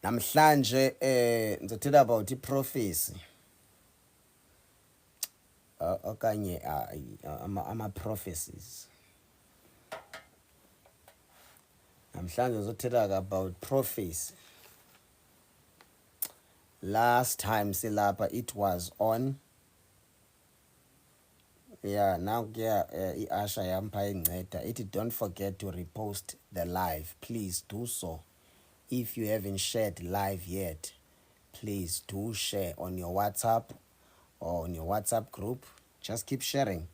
Namhlanje ngizothetha about prophecy. Okanye ama prophecies. Namhlanje ngizothetha about prophecy. Last time silapha it was on now iAsha yampa inceda ithi don't forget to repost the live. Please do so. If you haven't shared live yet, please do share on your WhatsApp or on your WhatsApp group. Just keep sharing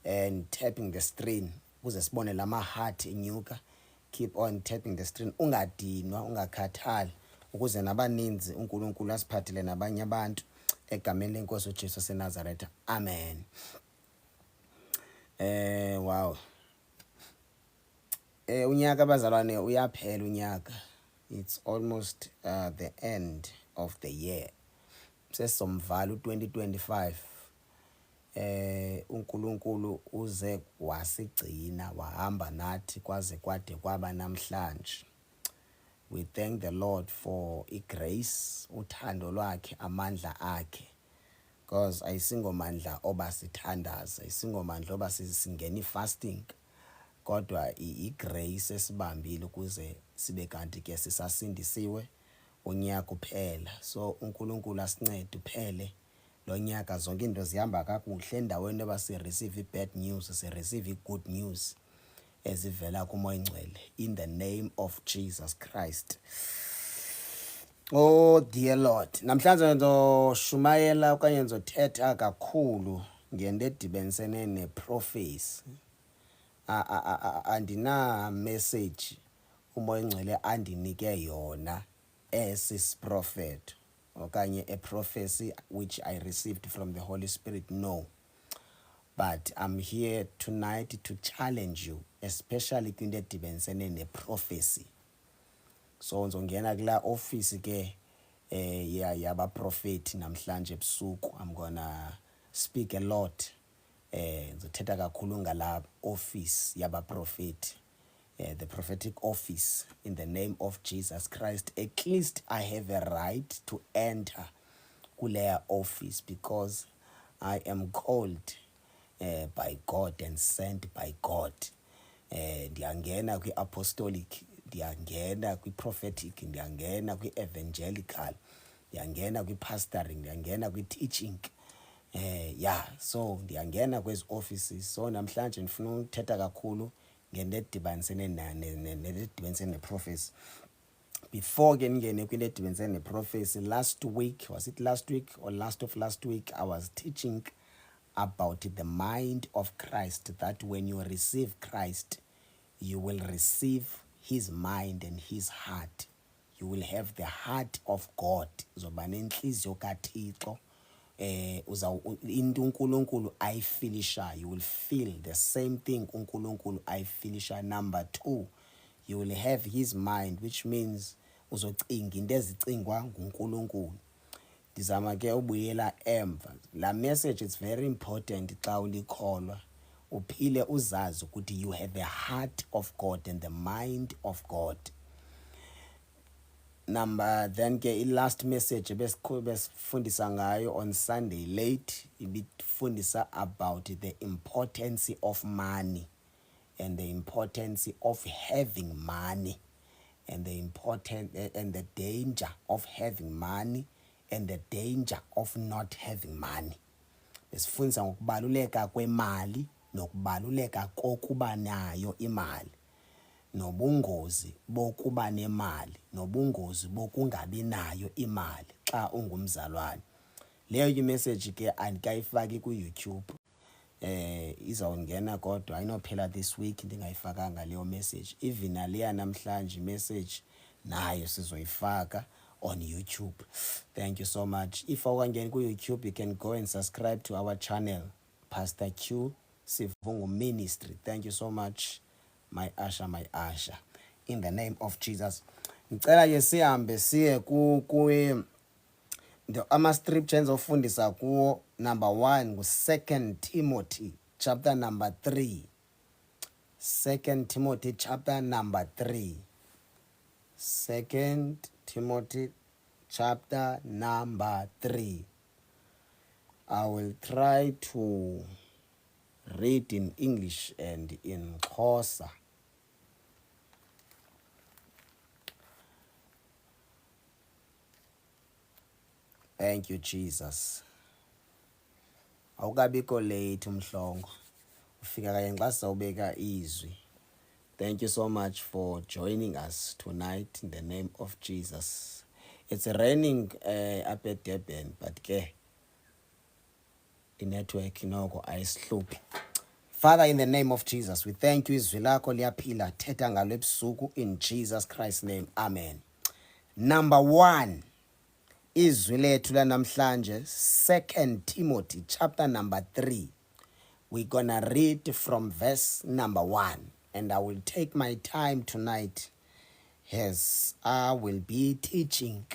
and tapping the screen. Ukuze sibone lama heart inyuka. Keep on tapping the screen. Ungadinwa, ungakhathali. Ukuze nabaninzi uNkulunkulu asiphathele nabanye abantu egameni lenkosi uJesu waseNazaretha. Amen. Wow. Unyaka bazalwane uyaphela unyaka. It's almost the end of the year. Sesomvala u2025. uNkulunkulu uze wasigcina wahamba nathi kwaze kwade kwaba namhlanje. We thank the Lord for igrace, uthando lwakhe, amandla akhe. Because ayisingomandla obasithandaza, ayisingomandla obasingena fasting. Kodwa igrace esibambile ukuze sibe kanti ke sisasindisiwe unyaka uphela. So uNkulunkulu asincede uphele lo nyaka zonke into zihamba kakuhle endaweni eba si receive bad news, si receive good news ezivela kuMoya Ngcwele in the name of Jesus Christ. Oh dear Lord, namhlanje ngizoshumayela okanye ngizothetha kakhulu ngento edibenisene neprophecy. Andina message uMoya Ngcwele andinike yona as prophet okanye a prophecy which I received from the Holy Spirit, no. But I'm here tonight to challenge you, especially kwinto edibenisene neprophecy. So ngizongena kula office ke yaba prophet namhlanje ebusuku. I'm gonna speak a lot. Ngizothetha kakhulu ngala office yaba prophet, the prophetic office in the name of Jesus Christ. At least I have a right to enter kule office because I am called by God and sent by God. Ndiyangena kwi-apostolic, ndiyangena kwi-prophetic, ndiyangena kwi-evangelical, ndiyangena kwi-pastoring, ndiyangena kwi-teaching. So ndiyangena kwezi offices. So namhlanje ndifuna ukuthetha kakhulu ngento edibanisene nedibanisene neprophecy. Before ke ngene kwinto edibanisene neprophecy, last week, was it last week or last of last week, I was teaching about the mind of Christ, that when you receive Christ, you will receive his mind and his heart. You will have the heart of God. Uzoba nenhliziyo kaThixo. Into uNkulunkulu ayifilisha, you will feel the same thing uNkulunkulu ayifilisha. Number 2, you will have his mind, which means uzocinga into ezicingwa nguNkulunkulu. Ndizama ke ubuyela emva. La message is very important xa ulikholwa. Uphile uzazi ukuthi you have the heart of God and the mind of God. Then ke last message besifundisa ngayo on Sunday late, ibifundisa about the importance of money and the importance of having money and the danger of having money and the danger of not having money. Besifundisa ngokubaluleka kwemali nokubaluleka kokuba nayo imali, nobungozi bokuba nemali, nobungozi bokungabi nayo imali xa ungumzalwane. Leyo imessage ke andikayifaki ku-YouTube. Izawungena kodwa ayinophela this week ndingayifakanga leyo message. Even naleya namhlanje message nayo sizoyifaka on YouTube. Thank you so much. If awungangeni ku-YouTube, you can go and subscribe to our channel, Pastor Q Sivungu Ministry. Thank you so much, my Asha. In the name of Jesus. Ngicela ke sihambe siye ama scriptures engizofundisa kuwo. Number 1 ngu2 Timothy chapter number 3. 2 Timothy chapter number 3. 2 Timothy chapter number 3. I will try to read in English and in Xhosa. Thank you, Jesus. Awukabikho late umhlongo. Ufika kanye xa sawubeka izwi. Thank you so much for joining us tonight in the name of Jesus. It's raining up at Durban, but ke network noko ayisihluphi. Father, in the name of Jesus, we thank you. Izwi lakho liyaphila, thetha ngalo ebusuku in Jesus Christ's name. Amen. Number 1. Izwi lethu lanamhlanje 2 Timothy chapter number 3. We're gonna read from verse number 1, and I will take my time tonight as I will be teaching.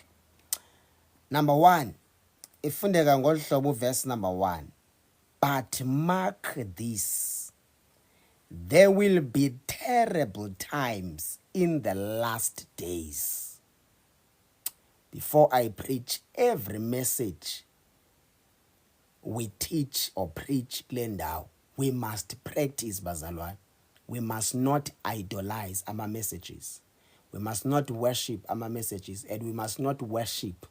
Number 1, ifundeka ngolu hlobo verse number 1. But mark this, there will be terrible times in the last days. Before I preach every message we teach or preach Glendau, we must practice bazalwane. We must not idolize our messages. We must not worship our messages, and we must not worship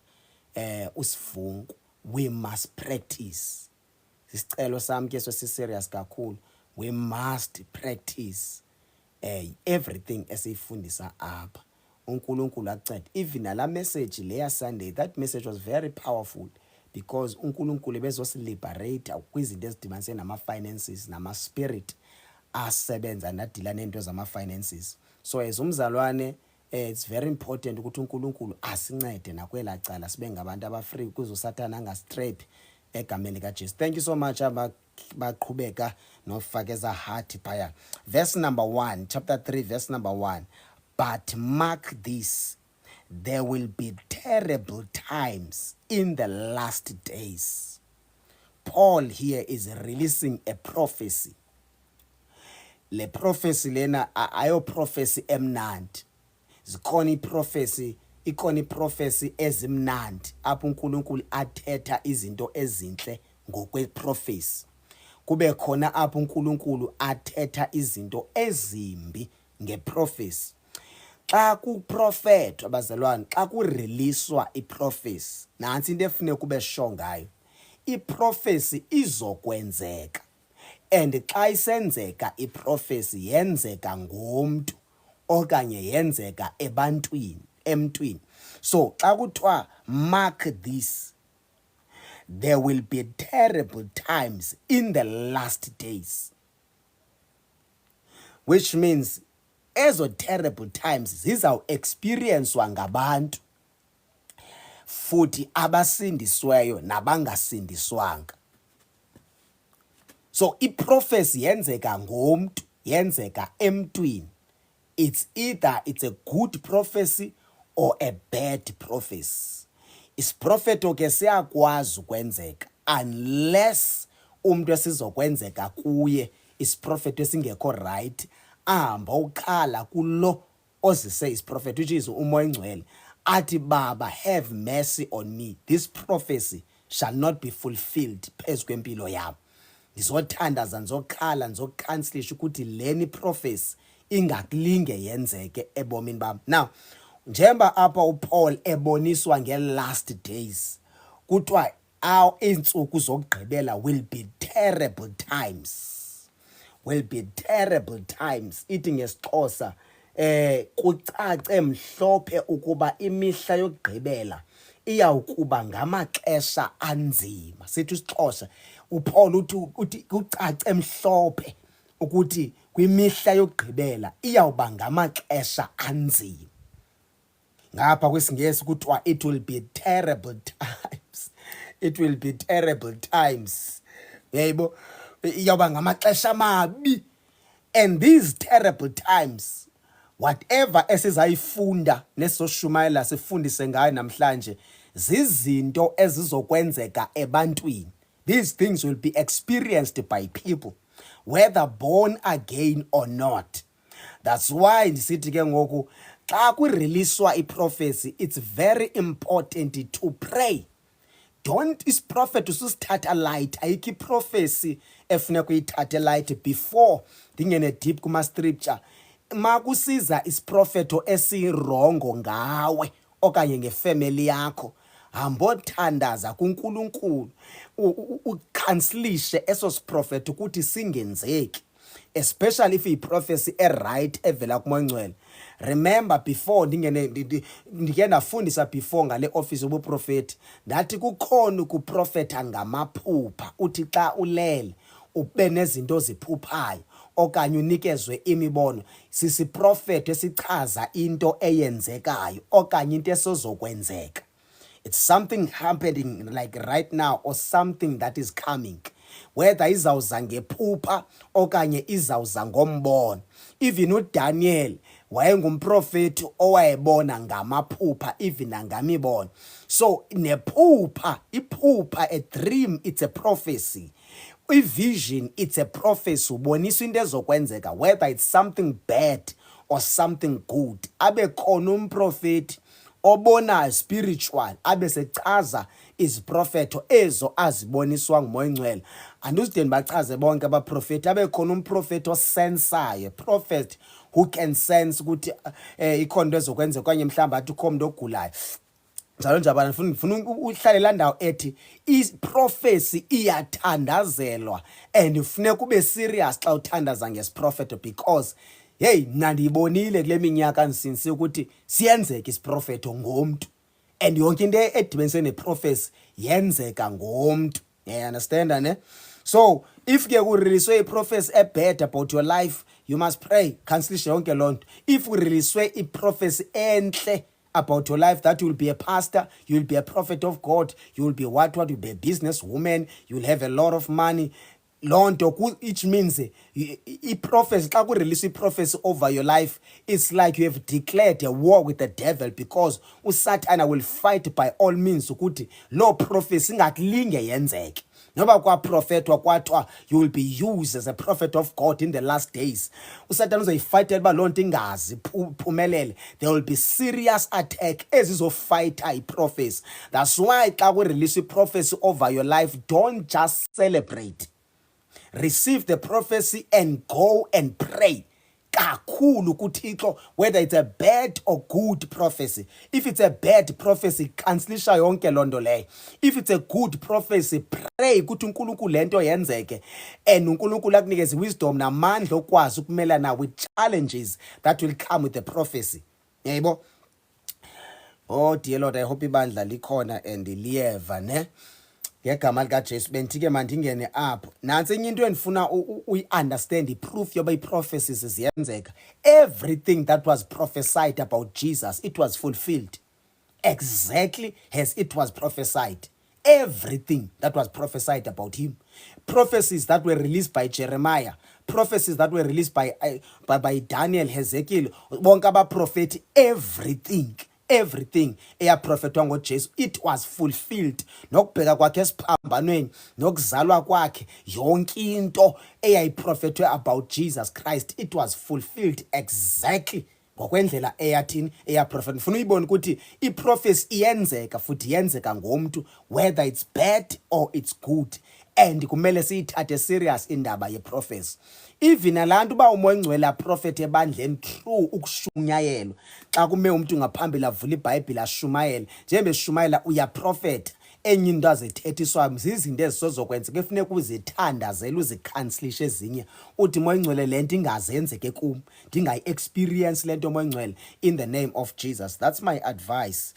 usivungu. We must practice. Sisicelo sami ke so serious kakhulu. We must practice everything esifundisa apha. uNkulunkulu akuncede. Even la message leya Sunday, that message was very powerful because uNkulunkulu bezosiliberate kwizinto ezidibanise nama-finances nama-spirit asebenza nadila nento zama-finances. So as umzalwane, it's very important ukuthi uNkulunkulu asincede nakwela cala sibe ngabantu abafree kuze uSathane angastrap egameni kaJesu. Thank you so much abaqhubeka nofakeza heart phaya. Verse number 1, chapter 3, verse number 1. But mark this, there will be terrible times in the last days. Paul here is releasing a prophecy. Le prophecy lena ayo prophecy emnandi. Zikhona prophecy, ikona prophecy ezimnandi apho uNkulunkulu athetha izinto ezinhle ngokwe prophecy. Kube khona apho uNkulunkulu athetha izinto ezimbi ngeprophecy. Xa kuprofetwa abazalwane, xa kureleaswa iprofesi, nansi into efuneka kube sure ngayo. Iprofesi izokwenzeka. And xa isenzeka iprofesi yenzeka ngomntu okanye yenzeka emntwini. So xa kuthiwa mark this, there will be terrible times in the last days. Which means ezo terrible times zizau experiencwa ngabantu futhi abasindisweyo nabangasindiswanga. So iprofesi yenzeka ngomntu, yenzeka emntwini. It's either it's a good prophecy or a bad prophecy. Isiprofeto ke siyakwazi ukwenzeka unless umuntu esizokwenzeka kuye isiprofeto esingekho right ahamba ukhala kulo ozise isiprofeto, which is umoya engcwele, athi Baba have mercy on me, this prophecy shall not be fulfilled phezu kwempilo yami. Ngizothandaza ngizokhala ngizokhancelisha ukuthi leni prophecy ingakulinge yenzeke ebomini bami. Now njengoba apha uPaul eboniswa nge-last days, kuthiwa iintsuku zokugqibela will be terrible times. Will be terrible times. Ithi ngesixhosa kucace mhlophe ukuba imihla yokugqibela iyawukuba ngamaxesha anzima. Sithi isixhosa, uPaul uthi kucace mhlophe ukuthi kwimihla yokugqibela iyawuba ngamaxesha anzima. Ngapha kwesingesi kuthiwa it will be terrible times. It will be terrible times. Yebo, iyawuba ngamaxesha mabi. And these terrible times, whatever esizayifunda nesoshumayela sifundise ngayo namhlanje, zizinto ezizokwenzeka ebantwini. These things will be experienced by people, whether born again or not. That's why ndisithi ke ngoku xa kureleaswa prophecy, it's very important to pray. Don't prophet ususithatha light. Ayikho prophecy efuneka uyithathe light before ndingene deep kuma scripture. Makusiza prophet esirongo ngawe okanye ngefamily yakho, hambothandaza kuNkulunkulu ucancelishe eso prophet ukuthi singenzeki, especially if prophecy right evela kuMoya Ngcwele. Remember before ndike ndafundisa before ngale office yobuprofeti, ndathi kukhona ukuprofetha ngamaphupha. Uthi xa ulele ube nezinto ziphuphayo okanye unikezwe imibono, sisiprofeto esichaza into eyenzekayo okanye into esozokwenzeka. It's something happening like right now or something that is coming, whether izawuza ngephupha okanye izawuza ngombono. Even uDaniel wayengumprofeti owayebona ngamaphupha even nangamibono. So iphupha, a dream, it's a prophecy. I-vision, it's a prophecy. Ubonisa into ezokwenzeka, whether it's something bad or something good. Abe khona umprofeti obonayo spiritual, abe sechaza iziprofeto ezo aziboniswa nguMoya Ngcwele. Anduzide ndibachaze bonke abaprofeti. Abe khona umprofeti osensayo, prophet who can sense ukuthi ikhona into ezokwenzeka okanye mhlawumbe athi ukho umuntu ogulayo. Njalo njalo ngifuna uhlale la ndawo ethi prophecy iyathandazelwa, and ufuneka ube serious xa uthandaza ngesiprofeto, because hey, mna ndiyibonile kule minyaka ndisinsi ukuthi siyenzeka isiprofeto ngomntu, and yonke into edibenise neprophecy yenzeka ngomntu. You understand, ne? So if ke kureleaswe iprophecy bad about your life, you must pray, cancelishe yonke loo nto. If kureleaswe iprophecy enhle about your life, that you will be a pastor, you will be a prophet of God, you will be what you'll be a businesswoman, you will have a lot of money. Lonto, which means prophecy, xa kurelease prophecy over your life, it's like you have declared a war with the devil, because uSatan will fight by all means ukuthi lo prophecy ingakulinge yenzeke. Noba kwaprofetwa kwathiwa you will be used as a prophet of God in the last days, uSatan uzoyifightela uba loo nto ingazi phumelele. There will be serious attack ezizofighta iprophecy. That's why xa kurelease prophecy over your life, don't just celebrate. Receive the prophecy and go and pray kakhulu kuThixo, whether it's a bad or good prophecy. If it's a bad prophecy, cancelisha yonke loo nto leyo. If it's a good prophecy, pray ukuthi uNkulunkulu lento yenzeke, and uNkulunkulu akunikeze wisdom namandla okwazi ukumelana with challenges that will come with the prophecy. Yebo? Oh dear Lord, I hope ibandla likhona and liyeva, ne? Ngegama likaJesu bendike mandingene apho. Nansi enye into endifuna uyi-understand iproof yoba ii-prophecies ziyenzeka. Everything that was prophesied about Jesus, it was fulfilled exactly as it was prophesied. Everything that was prophesied about him. Prophecies that were released by Jeremiah, prophecies that were released by Daniel, Hezekiel, bonke abaprofeti, everything eyaprofetwa ngoJesu, it was fulfilled. Nokubheka kwakhe esiphambanweni, nokuzalwa kwakhe, yonke into eyayiprofethwe about Jesus Christ, it was fulfilled exactly ngokwendlela eyathini eyaprofetwa. Ufuna uyibona ukuthi iprofecy iyenzeka futhi yenzeka ngomntu, whether it's bad or it's good, and kumele siyithathe serious indaba yeprofecy. Even alantu ba uMoya Ngcwele aprofet ebandleni true ukushunyayelwa, xa kume umuntu ngaphambili avula iBhayibheli ashumayele, njengoba eshumayela uyaprofeta, enye into azithethiswayo zizinto ezisozokwenzeka efuneka uzithandazele, uzikhanselishe ezinye, uthi Moya Ngcwele lento ingazenzeke kum, ndingayi-experience lento Moya Ngcwele, in the name of Jesus. That's my advice.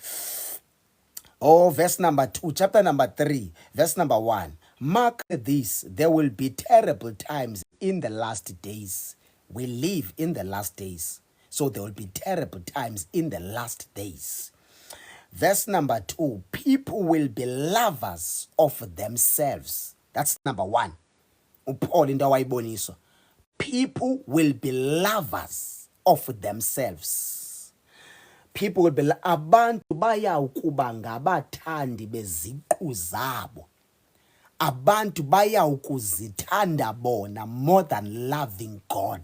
Oh, verse number 2, chapter number 3, verse number 1. Mark this, there will be terrible times in the last days. We live in the last days, so there will be terrible times in the last days. Verse number 2, people will be lovers of themselves. That's number 1. uPaul into awayiboniswa. People will be lovers of themselves. People will be abantu bayawukuba ngabathandi beziqu zabo. Abantu bayawukuzithanda bona more than loving God.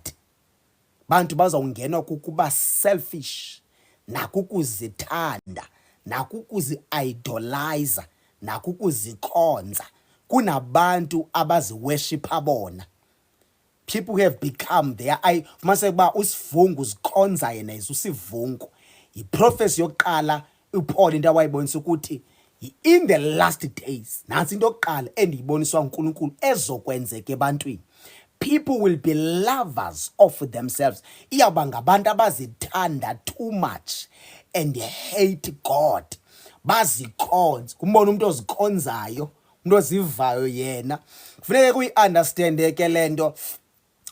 Bantu bazawungenwa kukuba selfish. nakukuzithanda nakukuzi-idolizer nakukuzikhonza kunabantu abaziworshipha bona. People who have become their mase kuba usivungu uzikhonza yena usivungu. Prophecy yokuqala uPaul into awayibonisa ukuthi in the last days nansi into yokuqala endiyiboniswa uNkulunkulu ezokwenzeka ebantwini. People will be lovers of themselves. Iyaba ngabantu abazithanda too much and hate God. Bazikhonza. Kumbona umuntu ozikhonzayo, umuntu ozivayo yena. Kufanele kuyi-understand ke lento.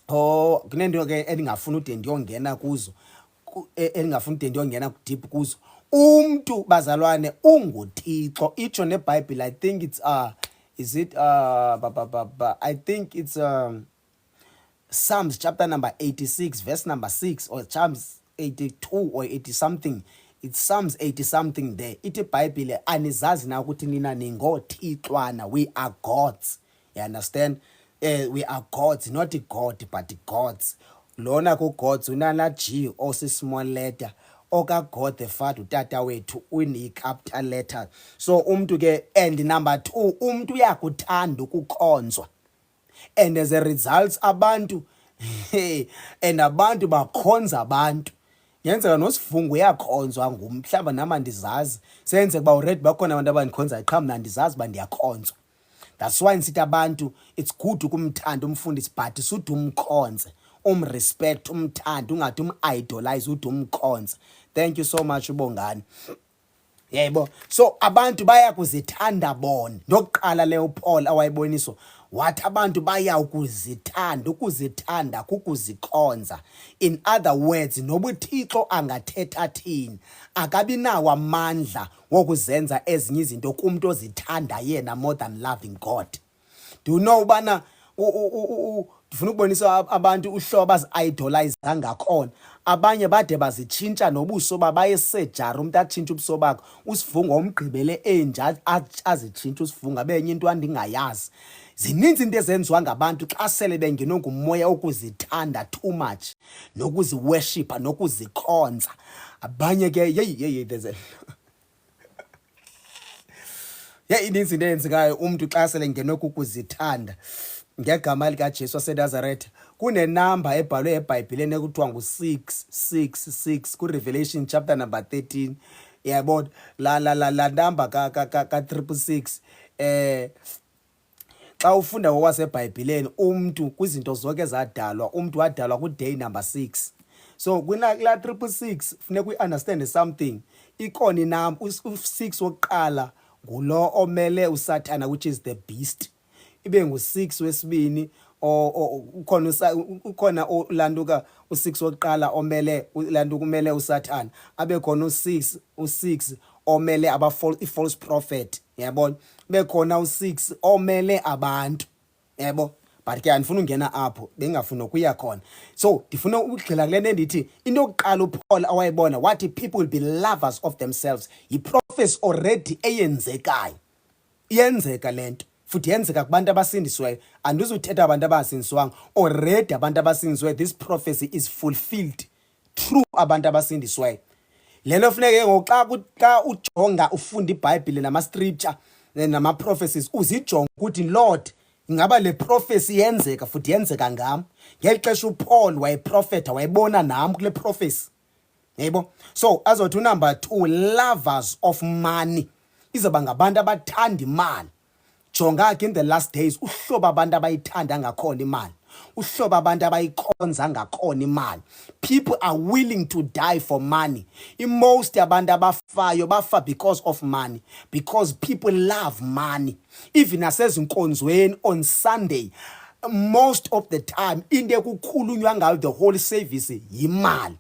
Kunento ke endingafuna ude ndiyongena kuzo. Endingafuna ude ndiyongena deep kuzo. Umuntu bazalwane unguThixo. Itsho neBhayibheli, I think it's is it I think it's Psalms chapter number 86 verse number 6 or Psalms 82 or 80 something. It's Psalms 80 something there. Ithi iBhayibheli anizazi na ukuthi nina ningothixwana. We are gods. You understand? We are gods, not God but gods. Lona ku gods unana G also small letter. Oka God the Father utata wethu uni capital letter. So umntu ke and number 2 umntu uyakuthanda ukukhonzwa. And as a result abantu and abantu bakhonza abantu. Yenzeka nosivungu uyakhonzwa ngumhlaba nama ndizazi. Senze kuba already bakhona abantu abandikhonza qha mna ndizazi bandiyakhonzwa. That's why nsithi abantu it's good ukumthanda umfundisi but suthi umkhonze, respect umthanda, ungathi idolize uthi umkhonze. Thank you so much ubongani. Yebo. So abantu baya kuzithanda bona. Nokuqala le uPaul awayiboniswa wathi abantu baya ukuzithanda kukuzikhonza. In other words, nobuThixo angathetha thini akabi nawo amandla wokuzenza ezinye izinto kumuntu ozithanda yena more than loving God. Do you know bana ndifuna ukubonisa abantu uhlobo bazi-idolize ngakhona. Abanye bade bazitshintsha nobuso babaye sejari umuntu atshintsha ubuso bakho. Usivungu omgqibele enja azitshintsha usivungu abenye into andingayazi. Zininzi into ezenziwa ngabantu xa sele bengenwe ngumoya okuzithanda too much nokuziworshipa nokuzikhonza. Abanye ke there's ininzi into eyenzekayo umuntu xa sele ngenwe kukuzithanda. Ngegama likaJesu waseNazaretha kunenamba ebhalwe eBhayibhelini ekuthiwa ngu666 kuRevelation chapter number 13. Yabona la number ka 666 xa ufunda ngokwaseBhayibhelini umuntu kwizinto zonke zadalwa umuntu wadalwa ku day number 6. So kuna la 666 funeka uunderstand something. Ikona inamba u6 wokuqala ngulo omele uSathana which is the beast. Ibe ngu6 wesibini ukhona olanduka u6 wokuqala omele ulanduka kumele uSathana. Abe khona u6 omele false prophet. Yabona bekhona u6 omele abantu. Yebo but ke andifuna ungena apho bengafuna ukuya khona. So ndifuna ukugxila kule ndithi into yokuqala uPaul awayibona wathi people will be lovers of themselves. Yi-prophecy already eyenzekayo. Iyenzeka lento futhi yenzeka kubantu abasindisiweyo. Andizuthetha abantu abasindiswanga. Already abantu abasindisiweyo, this prophecy is fulfilled through abantu abasindisiweyo. Lelo funeke ngoxa ujonga ufunda iBhayibheli nama scripture nama prophecies uzijonga ukuthi Lord ingaba le prophecy yenzeka futhi yenzeka ngami. Ngexesha uPaul wayeprofeta wayebona nami kule prophecy. Yebo. So azothi number 2 lovers of money. Izoba ngabantu abathanda imali. Jonga ke in the last days uhlobo abantu abayithanda ngakhona imali. Uhlobo abantu abayikhonza ngakhona imali. People are willing to die for money. Most abantu abafayo bafa because of money, because people love money. Even nasezinkonzweni on Sunday most of the time into ekukhulunywa ngayo the whole service yimali.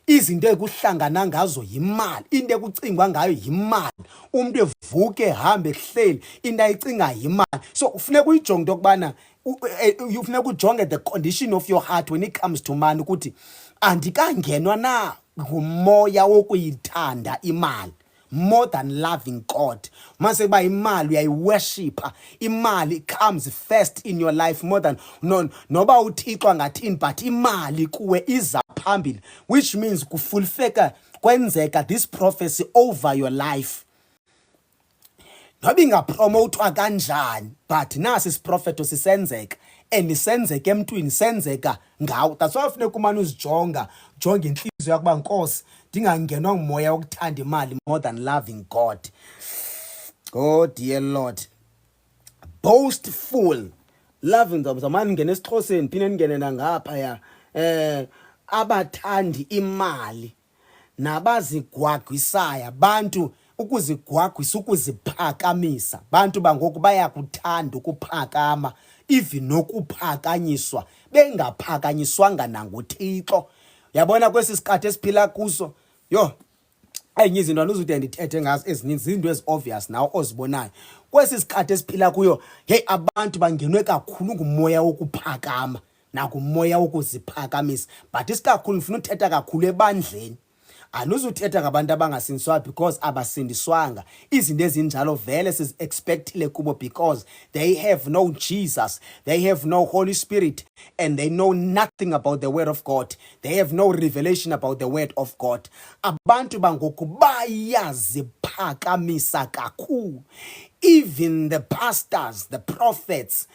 Izinto ekuhlangana ngazo yimali, into ekucingwa ngayo yimali. Umuntu evuke hambe ehleli into ayicinga yimali. So ufuneka uyijonge into okubana ufuneka ujonge the condition of your heart when it comes to money ukuthi andikangenwa na ngumoya wokuyithanda imali more than loving God. Mase ba imali uyayiworshipa. Imali comes first in your life more than noba uThixo ngathini but imali kuwe iza phambili, which means kwenzeka this prophecy over your life. Noba ingapromotwa kanjani, but nasi isiprofeto sisenzeka, and senzeka emntwini, senzeka ngawo. That's why ufuneka umane uzijonga, jonga inhliziyo yakuba Nkosi, ndingangenwa ngumoya wokuthanda imali more than loving God. Oh dear Lord. Boastful, loving them. Zamani ngene esiXhoseni, phinde ngene nangapha ya. Abathandi imali nabazigwagwisayo, bantu ukuzigwagwisa, ukuziphakamisa. Bantu bangoku bayakuthanda ukuphakama, even nokuphakanyiswa, bengaphakanyiswanga nanguThixo. Yabona kwesi sikhathi esiphila kuso, yo, enye izinto anuzude ndithethe ngazo ezininzi, izinto ezi-obvious nawo ozibonayo. Kwesi sikhathi esiphila kuyo, hey, abantu bangenwe kakhulu ngumoya wokuphakama nakumoya wokuziphakamisa. But isikakhulu ndifuna uthetha kakhulu ebandleni. Anuzuthetha ngabantu abangasindiswa because abasindiswanga. Izinto ezinjalo vele sizi-expectile kubo because they have no Jesus, they have no Holy Spirit, and they know nothing about the word of God. They have no revelation about the word of God. Abantu bangoku bayaziphakamisa kakhulu. Even the pastors, the prophets,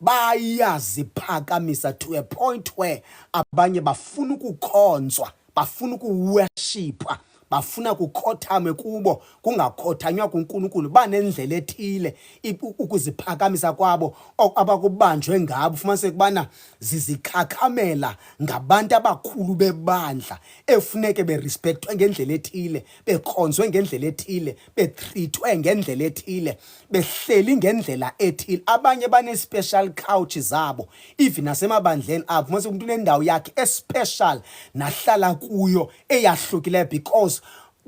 bayaziphakamisa to a point where abanye bafuna ukukhonzwa, bafuna ukuworshipwa, bafuna kukhothame kubo, kungakhothanywa kuNkulunkulu. Banendlela ethile ukuziphakamisa kwabo abakubanjwe ngabo. Ufumanise kubana zizikhakhamela ngabantu abakhulu bebandla, efuneke berespectwe ngendlela ethile, bekhonzwe ngendlela ethile, betreatwe ngendlela ethile, behleli ngendlela ethile. Abanye bane-special couch zabo, even nasemabandleni abo. Ufumanise umuntu unendawo yakhe especial nahlala kuyo eyahlukileyo because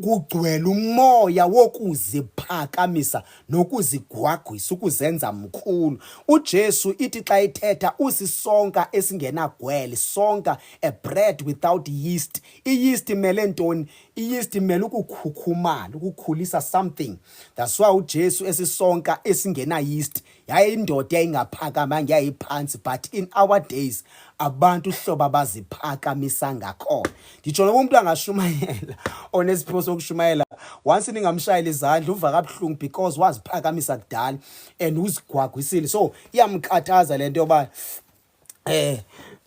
kugcwele umoya wokuziphakamisa nokuzigwagwisa, ukuzenza mkhulu. UJesu ithi xa ethetha, usisonka esingenagwele, sonka, a bread without yeast. I-yeast imele ntoni? I-yeast imele ukukhukhumala, ukukhulisa something. That's why uJesu esisonka esingena yeast. Yayindoda yayingaphakamanga, yayiphansi. But in our days, abantu uhlobo abaziphakamisa ngakhona. Nditsho noba umuntu angashumayela, onesiphiwo sokushumayela, once ningamshayela izandla uva kabuhlungu because waziphakamisa kudala and uzigwagwisile. So iyamkhathaza lento yoba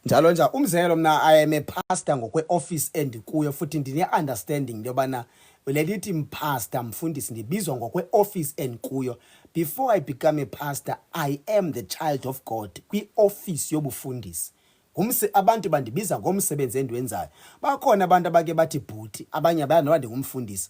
njalo nje. Umzekelo, mna I am a pastor ngokwe-office endikuyo, futhi ndine-understanding yobana lelithi mpastor, mfundisi, ndibizwa ngokwe-office endikuyo. Before I become a pastor, I am the child of God kwi-office yobufundisi. Abantu bandibiza ngomsebenzi endiwenzayo. Bakhona abantu abake bathi bhuti, abanye abantu noba ndingumfundisi.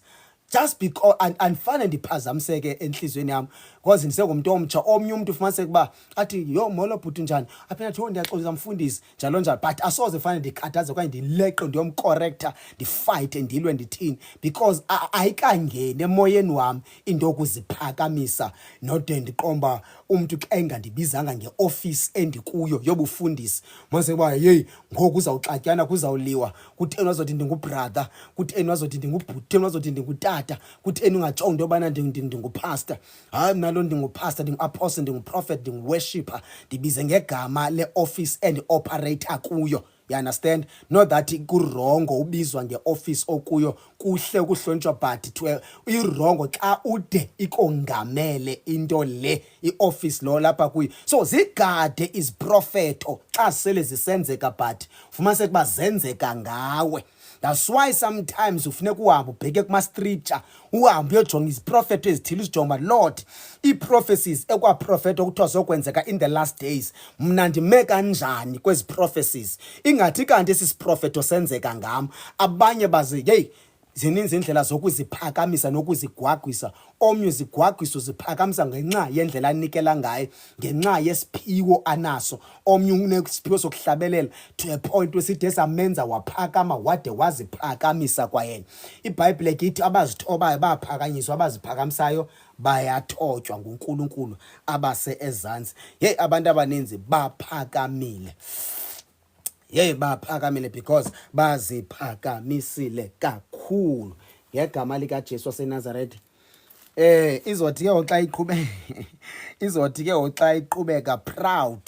Just because andifane ndiphazamiseke enhlizweni yami because ndisengumntu omtsha. Omnye umuntu ufumaniseke uba athi, yo molo bhuti njani, aphinde athi, ndiyaxolisa mfundisi, njalo njalo. But asoze fane ndikhathaze okanye ndileqe ndiyomcorrecta, ndifayithe, ndilwe, ndithini, because ayikangeni emoyeni wami into yokuziphakamisa. Node ndiqomba umntu xa engandibizanga nge-office endikuyo yobufundisi. Mase kuba hey, ngoku uzawuxatyana, kuzawuliwa, kutheni wazothi ndingubrother, kutheni wazothi ndingubhuti, kutheni wazothi ndingutata, kutheni ungajongi into yobana ndingupastor. Hayi, mna lo ndingupastor, ndingu-apostle, ndinguprofet, ndinguworshipper, ndibize ngegama le-office and-operator kuyo. You understand? Not that kurongo ubizwa nge-office okuyo, kuhle ukuhlonitshwa, but irongo xa ude ikongamele into le, i-office lo lapha kuyo. So zigade iziprofeto xa sele zisenzeka, but fumaniseke uba zenzeka ngawe. That's why sometimes ufuneka uhambe ubheke kuma-scripture, uhambe uyojonga iziprofeto ezithile, uzijonga uba Lord, ii-prophecies ekwaprofetwa kuthiwa zokwenzeka in the last days, mna ndime kanjani kwezi prophecies? Ingathi kanti esi siprofeto senzeka ngam. Abanye bazi, hey, zininzi indlela zokuziphakamisa nokuzigwagwisa. Omnye uzigwagwisa, uziphakamisa ngenxa yendlela anikela ngayo, ngenxa yesiphiwo anaso. Omnye unesiphiwo sokuhlabelela to a point weside samenza waphakama wade waziphakamisa kwayena. iBhayibhile ke ithi abazithobayo baphakanyiswa, abaziphakamisayo bayathotywa nguNkulunkulu abase ezantsi. Hey, abantu abaninzi baphakamile. Hey, baphakamile because baziphakamisile kakhulu ngegama likaJesu waseNazaretha. Izothi ke xa iqhubeka izothi ke xa iqhubeka proud,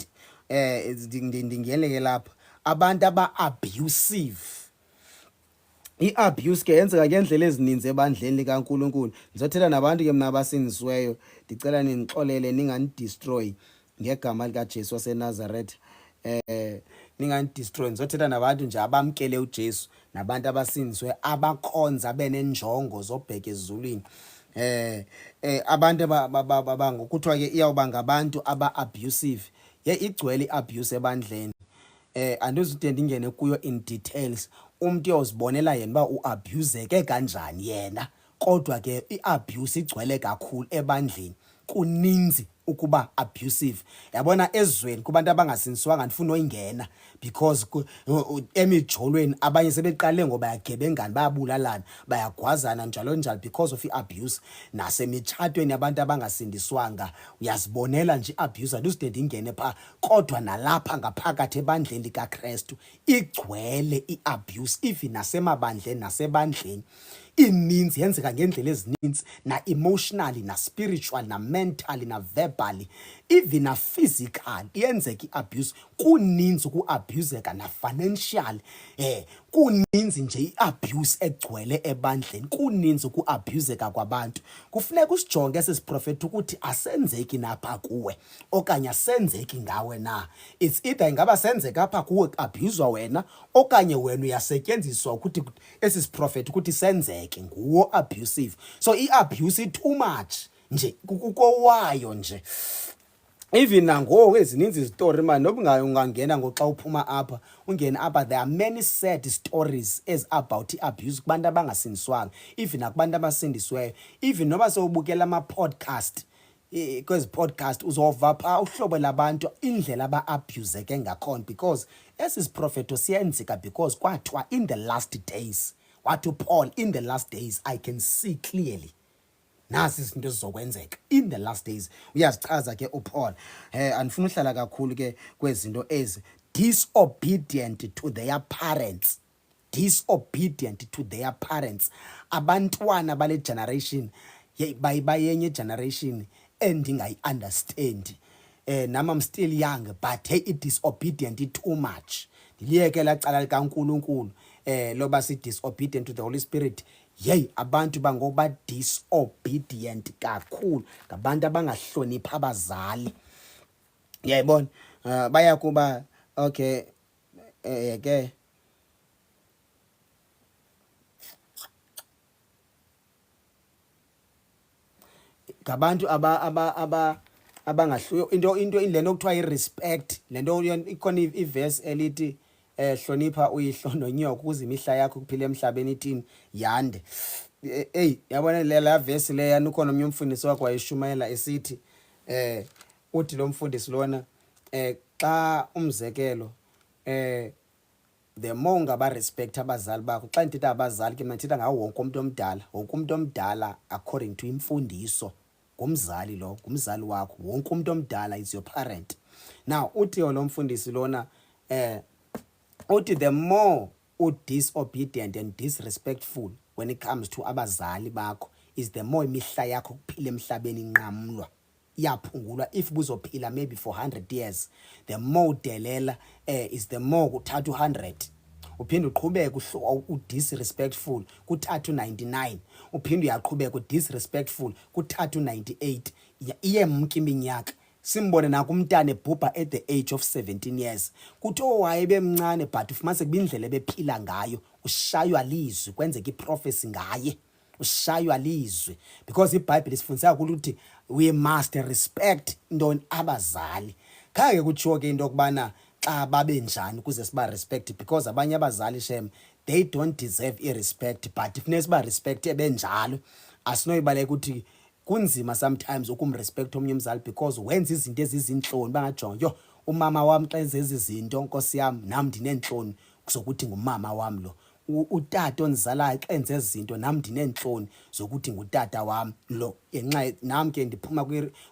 ndingeleke lapha, abantu aba-abusive, I-abuse ke yenzeka ngendlela ezininzi ebandleni likaNkulunkulu. Ngizothetha nabantu ke mna abasindisiweyo, ndicela nindixolele ninganidestroy ngegama likaJesu waseNazaretha. Ninganidestroy. Ngizothetha nabantu nje abamkele uJesu, nabantu abasindisiwe abakhonza benenjongo zobheka ezulwini. Abantu abangokuthiwa ke iyawuba ngabantu aba-abusive. Igcwele i-abuse ebandleni. Andizude ndingene kuyo in details. Umuntu uyozibonela yena uba uabuseke kanjani yena, kodwa ke iabuse igcwele kakhulu ebandleni, kuninzi ukuba abusive. Yabona ezweni kubantu abangasindiswanga andifuna oyingena because emijolweni abanye sebeqale ngoba yagebengani, bayabulalana, bayagwazana njalo njalo because of iabuse. Nasemitshatweni abantu abangasindiswanga uyazibonela nje iabuse. Andisude ndingene pha, kodwa nalapha ngaphakathi ebandleni likaKristu igcwele iabuse, even nasemabandleni nasebandleni ininzi, yenzeka ngendlela ezininzi, na emotionally, na spiritual, na mentally, na verbally, even na physical yenzeka iabuse. Kuninzi ukuabuseka, na financial, kuninzi nje iabuse egcwele ebandleni, kuninzi ukuabuseka kwabantu. Kufuneka usijonge sisiprofeti ukuthi asenzeki napha kuwe okanye asenzeki ngawe na. It's either ingaba senzeka apha kuwe abuzwa wena, okanye wena uyasetyenziswa ukuthi esisiprofeti ukuthi senzeke nguwo abusive. So iabuse too much nje kukowayo nje. Even nangoku ezininzi izitori man, noba ungangena ngoxa uphuma apha ungene apha, there are many sad stories as about i-abuse kubantu abangasindiswanga, even nakubantu abasindisiweyo. Even noba sewubukela ama-podcast, kwezi podcast uzova pha uhlobo labantu indlela aba-abuseke ngakhona, because esi siprofeto siyenzeka because kwathiwa in the last days. Wathi uPaul, in the last days I can see clearly. Nasi izinto ezizokwenzeka in the last days. Uyazichaza ke uPaul. Andifuna uhlala kakhulu ke kwezinto ezi. Disobedient to their parents. Disobedient to their parents. Abantwana bale generation bayenye generation endingayi-understand. Nama I'm still young, but it disobedient too much. Ndiliyeke la cala likaNkulunkulu loba si disobedient to the Holy Spirit. Abantu bangoba disobedient kakhulu, ngabantu abangahloniphi abazali. Yayibona, baya kuba okay ke ngabantu abangahluyo into indlela okuthiwa i-respect. Lento ikhona iverse elithi hlonipha uyihlo nonyoko ukuze imihla yakho kuphila emhlabeni ithini yande. Yabona la verse le yana ukhona omnye umfundisi wakho wayeshumayela esithi uthi lo mfundisi lona xa umzekelo the more ngaba respect abazali bakho. Xa ndithetha abazali ke mna ngawo wonke umuntu omdala. Wonke umuntu omdala according to imfundiso ngumzali lo, ngumzali wakho. Wonke umuntu omdala is your parent. Now uthi lo mfundisi lona uthi the more disobedient and disrespectful when it comes to abazali bakho is the more imihla yakho kuphila emhlabeni inqamlwa, iyaphungulwa. If buzophila maybe for 100 years, the more udelela is the more kuthatha 100. Uphinde uqhubeke udisrespectful kuthatha 99. Uphinde uyaqhubeka udisrespectful kuthatha 98. Iyemka iminyaka. Simbone na kumntana ebhubha at the age of 17 years. Kuthi owaye bemncane but ufumanise kubindlela bephila ngayo, ushaywa lizwi, kwenzeka iprofesi ngaye, ushaywa lizwi. Because iBhayibheli isifundisa ukuthi we must respect intoni abazali. Khange kutshiwo ke into yokubana xa babe njani ukuze siba respect, because abanye abazali shem they don't deserve irespect, but if nesiba respect benjalo asinoyibaleka ukuthi kunzima sometimes ukumrespect omnye umzali because wenza izinto ezizinhloni. Bangajonga yo umama wami xa enza izinto nkosi yami nami ndinenhloni kuzokuthi ngumama wami lo. Utata onizalayo xa enza izinto nami ndinenhloni zokuthi ngutata wami lo. Yenxa nami ke ndiphuma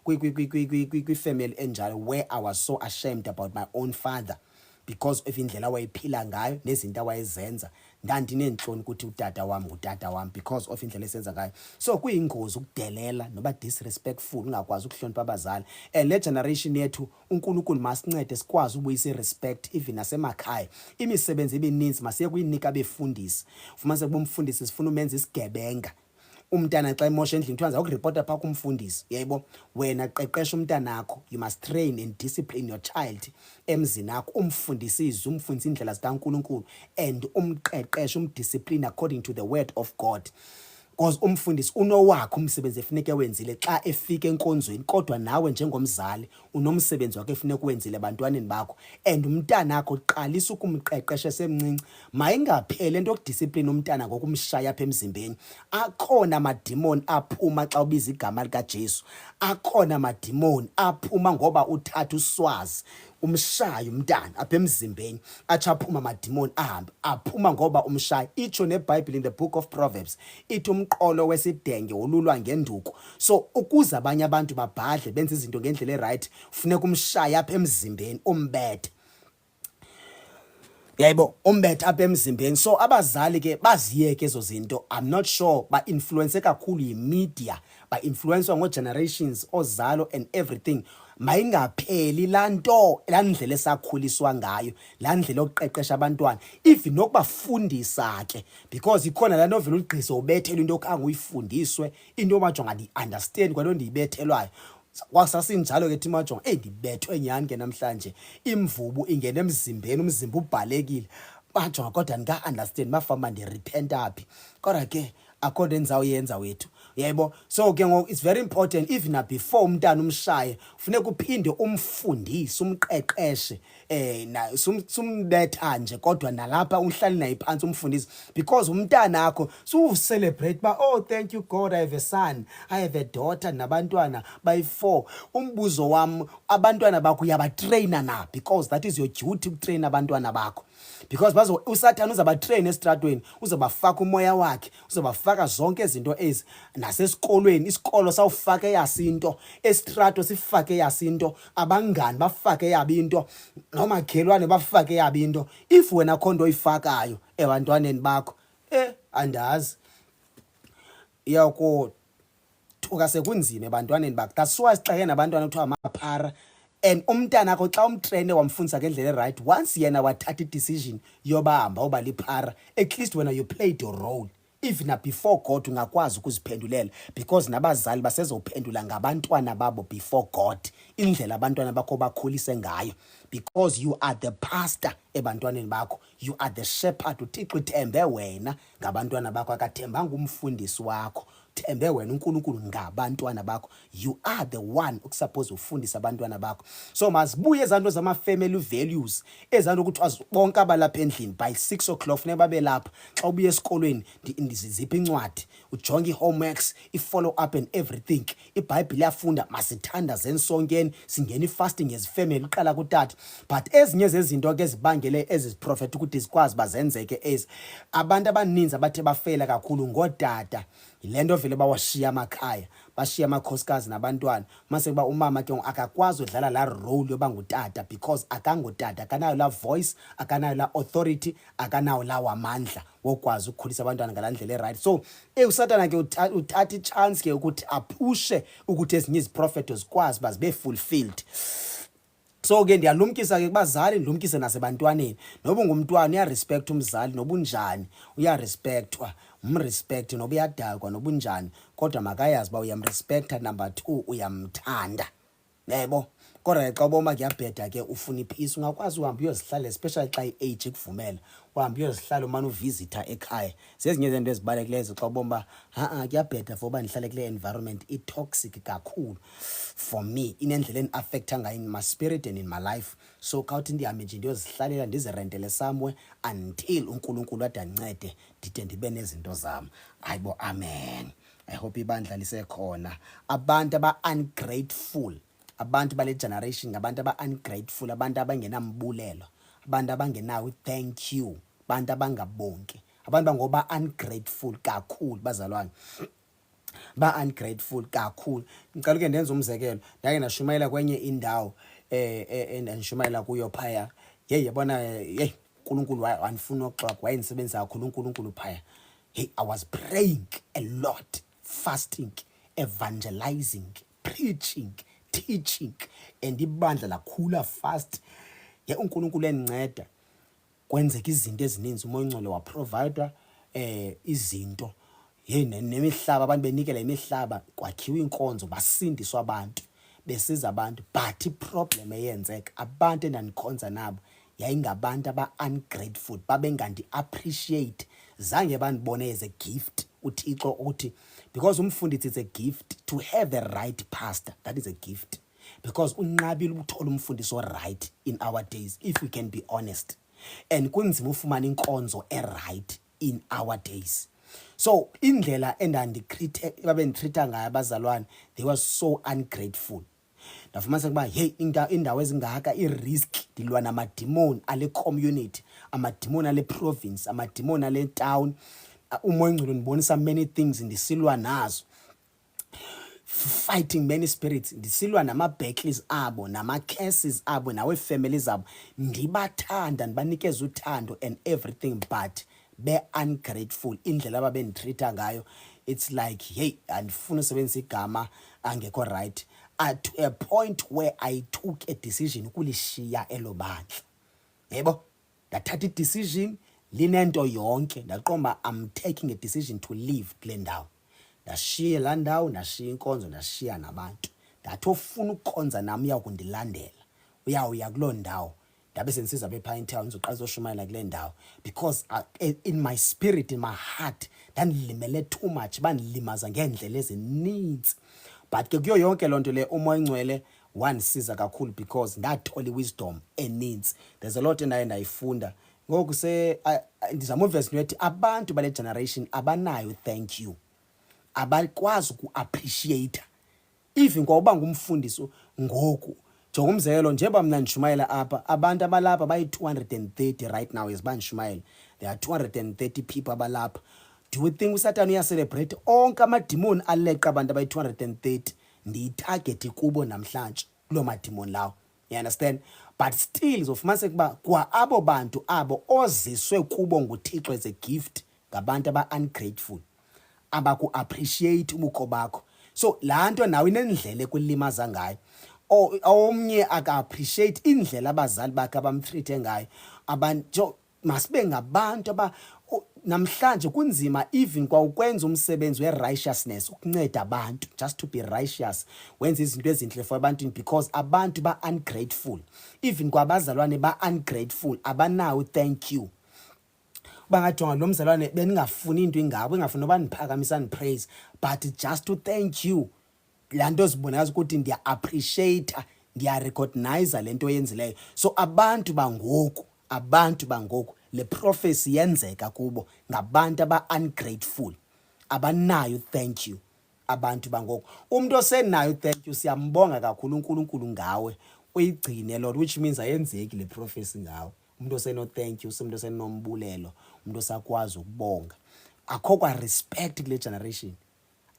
kwi-family enjalo where I was so ashamed about my own father because of indlela wayephila ngayo nezinto awayezenza ndandinenhloni ukuthi utata wami because of indlela esenza ngayo. So kuyingozi ukudelela noba disrespectful, ungakwazi ukuhlonipha abazali. And le generation yethu uNkulunkulu masincede sikwazi ubuyisa respect even nasemakhaya. Imisebenzi ebininzi masiye kuyinika abefundisi. Fumanise kuba umfundisi sifuna umenza isigebenga. Umntana xa emosha endlini kuthiwa ukureport pha kumfundisi. Yebo, wena qeqesha umntana wakho, you must train and discipline your child emzini wakho, umfundisise, umfundise indlela zikaNkulunkulu and umqeqeshe, umdiscipline according to the word of God. Because umfundisi unowakho umsebenzi efuneke wenzile xa efika enkonzweni, kodwa nawe njengomzali unomsebenzi wakhe efuneke wenzile ebantwaneni bakho. And umntana wakho qalisa ukumqeqesha semncinci, mayingapheli into yokudiscipline umntana ngokumshaya apha emzimbeni. Akhona amadimoni aphuma xa ubiza igama likaJesu, akhona amadimoni aphuma ngoba uthatha uswazi umshaya umntana apha emzimbeni, athi aphuma amadimoni ahambe, aphuma ngoba umshaya. Itsho neBhayibhile in the book of Proverbs ithi umqolo wesidenge wolulwa ngenduku. So ukuze abanye abantu babhadle benze izinto ngendlela eright, funeka umshaya apha emzimbeni, umbethe. Yebo, umbethe apha emzimbeni. So abazali ke baziyeke ezo zinto. I'm not sure ba influence kakhulu yimedia, ba influencewa ngo-generations, ozalo and everything. Mayingapheli lanto, landlela esakhuliswa ngayo, landlela yokuqeqesha abantwana, even nokubafundisa ke, because ikhona la novela uligqizo ubethela into okhange uyifundiswe, into omajonga ndi-understand kwalo ndiyibethelwayo. Kwasasinjalo ke thimajonga ndibethwe nyani ke namhlanje, imvubu ingena emzimbeni, umzimba ubhalekile, bajonga kodwa nika-understand bafama ndirepenta aphi, kodwa ke akho nto endizawuyenza wethu. Yebo, so ke ngoku it's very important even before umntana umshaye funeka uphinde umfundise, umqeqeshe, na sumbetha nje kodwa nalapha uhlali naye phansi umfundisi, because umntana akho celebrate ba, oh thank you God I have a son, I have a daughter, nabantwana bayi-4. Umbuzo wami, abantwana bakho uyabatraina na? Because that is your duty, ukutraina abantwana bakho. Because uSathane uzabatrain estradweni, uzabafaka umoya wakhe, uzabafaka zonke izinto ezi. Nasesikolweni, isikolo sawufake yasinto, estrato sifake yasinto, abangani bafake yabinto, nomakhelwane bafake yabinto. If wena khonto oyifakayo ebantwaneni bakho, andazi iyako thuka sekunzima ebantwaneni bakho. That's why sixake nabantwana kuthiwa amaphara. And umntana akho xa umtraine wamfundisa ngendlela right, once yena wathatha i-decision yoba hamba uba liphara, at least wena you played your role. Even before God ungakwazi ukuziphendulela, because nabazali basezophendula ngabantwana babo before God, indlela abantwana bakho bakhulise ngayo, because you are the pastor ebantwaneni bakho, you are the shepherd. uThixo uthembe wena ngabantwana bakho, akathembanga umfundisi wakho, thembe wena uNkulunkulu ngabantwana bakho. You are the one okusuppose ufundisa abantwana bakho. So masibuye ezanto zama-family values, ezanto ukuthi bonke abalapha endlini by 6 o'clock funeka babe lapha. Xa ubuye esikolweni ndizipha incwadi, ujonge i-homeworks, i-follow up and everything. iBhayibhile iyafunda, masithandaze ensonkeni, singena i-fasting as family, uqala kutata. But ezinye zezinto ke ezibangele eziziprofetha ukuthi zikwazi bazenzeke ezi, abantu abaninzi abathe bafela kakhulu ngodada. Yile nto vele bawashiya amakhaya, bashiya amakhosikazi nabantwana. Mase kuba umama ke akakwazi udlala la role yoba ngutata, because akangutata, akanayo la voice, akanayo la authority, akanayo la wamandla wokwazi ukukhulisa abantwana ngalandlela right. So uSathane ke uthatha i-chance ke ukuthi aphushe ukuthi ezinye iziprofeto zikwazi bazibe fulfilled. So ke ndiyalumkisa ke kubazali, ndilumkise nasebantwaneni. Noba ungumntwana uyarespect umzali, noba unjani uyarespectwa, umrespect noba uyadakwa noba unjani, kodwa makayazi uba uyamrespecta. Number 2, uyamthanda. Yebo, kodwa xa ubona kuyabheda ke ufuna ipeace, ungakwazi uhamba uyozihlala, especially xa i-age ikuvumela, uhambe uyozihlala umane uvisitha ekhaya. Zezinye izinto ezibalulekileyo xa ubona uba kuyabheda for uba ndihlale kule environment i-toxic kakhulu for me, inendlela eni-affecta ngayo in my spirit and in my life. So khawuthi ndihambe nje ndiyozihlalela, ndizirentele somewhere until uNkulunkulu ade andincede ndide ndibe nezinto zam. Hayibo, amen. I hope ibandla lisekhona. Abantu aba-ungrateful, abantu bale generation ngabantu aba-ungrateful, abantu abangenambulelo, abantu abangenawo thank you, abantu abangabonki, abantu bangoba ungrateful kakhulu bazalwane, ba-ungrateful kakhulu. Ngicela ke ndenze umzekelo, ndake nashumayela kwenye indawo endandishumayela kuyo phaya. Yabona uNkulunkulu wanifuna oxoxa wayenisebenzisa kakhulu uNkulunkulu phaya. Hey, I was praying a lot, fasting, evangelizing, preaching, teaching, and ibandla lakhula fast. Ye uNkulunkulu enginceda kwenzeka izinto ezininzi. Umoya oNgcwele wa provider izinto. Hey, nemihlaba abantu benikela imihlaba kwakhiwa inkonzo basindiswa abantu besiza abantu. But iproblem eyenzeka abantu enanikhonza nabo yayingabantu aba-ungrateful, babengandi appreciate, zange bandibone as a gift. uThixo uthi because umfundisi is a gift, to have the right pastor, that is a gift, because unqabile ukuthola umfundisi right in our days, if we can be honest, and kunzima ufumana inkonzo right in our days. So indlela babenditreata ngayo abazalwane, they were so ungrateful. Ndafumanisa ukuba hey, indawo ezingaka i-risk dilwa namadimoni ale community, amadimoni ale province, amadimoni ale town. Umoya oNgcwele ndibonisa many things ndisilwa nazo, fighting many spirits, ndisilwa nama-battles abo, nama-curses abo, nawe family zabo. Ndibathanda, ndibanikeza uthando and everything, but be-ungrateful. Indlela ababenditreata ngayo, it's like hey, andifuna usebenzisa igama angekho right. To a point where I took a decision ukulishiya elo bandla. Yebo, ndathatha i-decision linento yonke, ndaqomba I'm taking a decision to leave kule ndawo. Ndashiya laa ndawo, ndashiya inkonzo, ndashiya nabantu. Ndathi ofuna ukukhonza nami uyakundilandela, uyawuya kuloo ndawo. Ndabe sendisiza bePine Town ndizoqala uzoshumayela kule ndawo, because in my spirit, in my heart, ndandilimele too much, bandilimaza ngeendlela ezininzi. But ke kuyo yonke lonto le umoya oNgcwele wanisiza kakhulu, because ndathola wisdom eninzi. There's a lot endaye ndayifunda. Ngoku ndizama uvesi nethi abantu bale generation abanayo thank you, abakwazi uku-appreciate even kwa uba ngumfundisi ngoku. Jonga umzekelo, njengoba mna ndishumayela apha, abantu abalapha bayi-230 right now as bandishumayela. There are 230 people abalapha. Do you think uSatan uyacelebrate onke amadimoni aleqa abantu abayi-230 ndiyitarget kubo namhlanje kuloo madimoni lawo? You understand? But still uzofumaniseka ukuba kwa abo bantu abo oziswe kubo nguThixo as a gift, ngabantu aba-ungrateful, abaku-appreciate ubukho bakho. So laa nto nawe inendlela ekulimaza ngayo. Omnye aka-appreciate indlela abazali bakhe abamtreate ngayo. Abantu masibe ngabantu namhlanje kunzima even kwa ukwenza umsebenzi we-righteousness, ukunceda abantu, just to be righteous, wenza izinto ezinhle for abantu, because abantu ba-ungrateful. Even kwabazalwane ba-ungrateful, abanawo thank you. Bangajonga lo mzalwane beningafuni into ingabo, engafuni noba ndiphakamisa ndipraise, but just to thank you. Laa nto zibonakalisa ukuthi ndiya-appreciate, ndiya-recognize le nto yenzileyo. So abantu bangoku le prophecy yenzeka kubo ngabantu aba-ungrateful, abanayo thank you. Abantu bangoku, umuntu osenayo thank you, siyambonga kakhulu uNkulunkulu ngawe, uyigcine Lord, which means ayenzeki le prophecy ngawe. Umuntu oseno thank you, umuntu osenombulelo, umuntu osakwazi ukubonga. Akho kwa respect kule generation,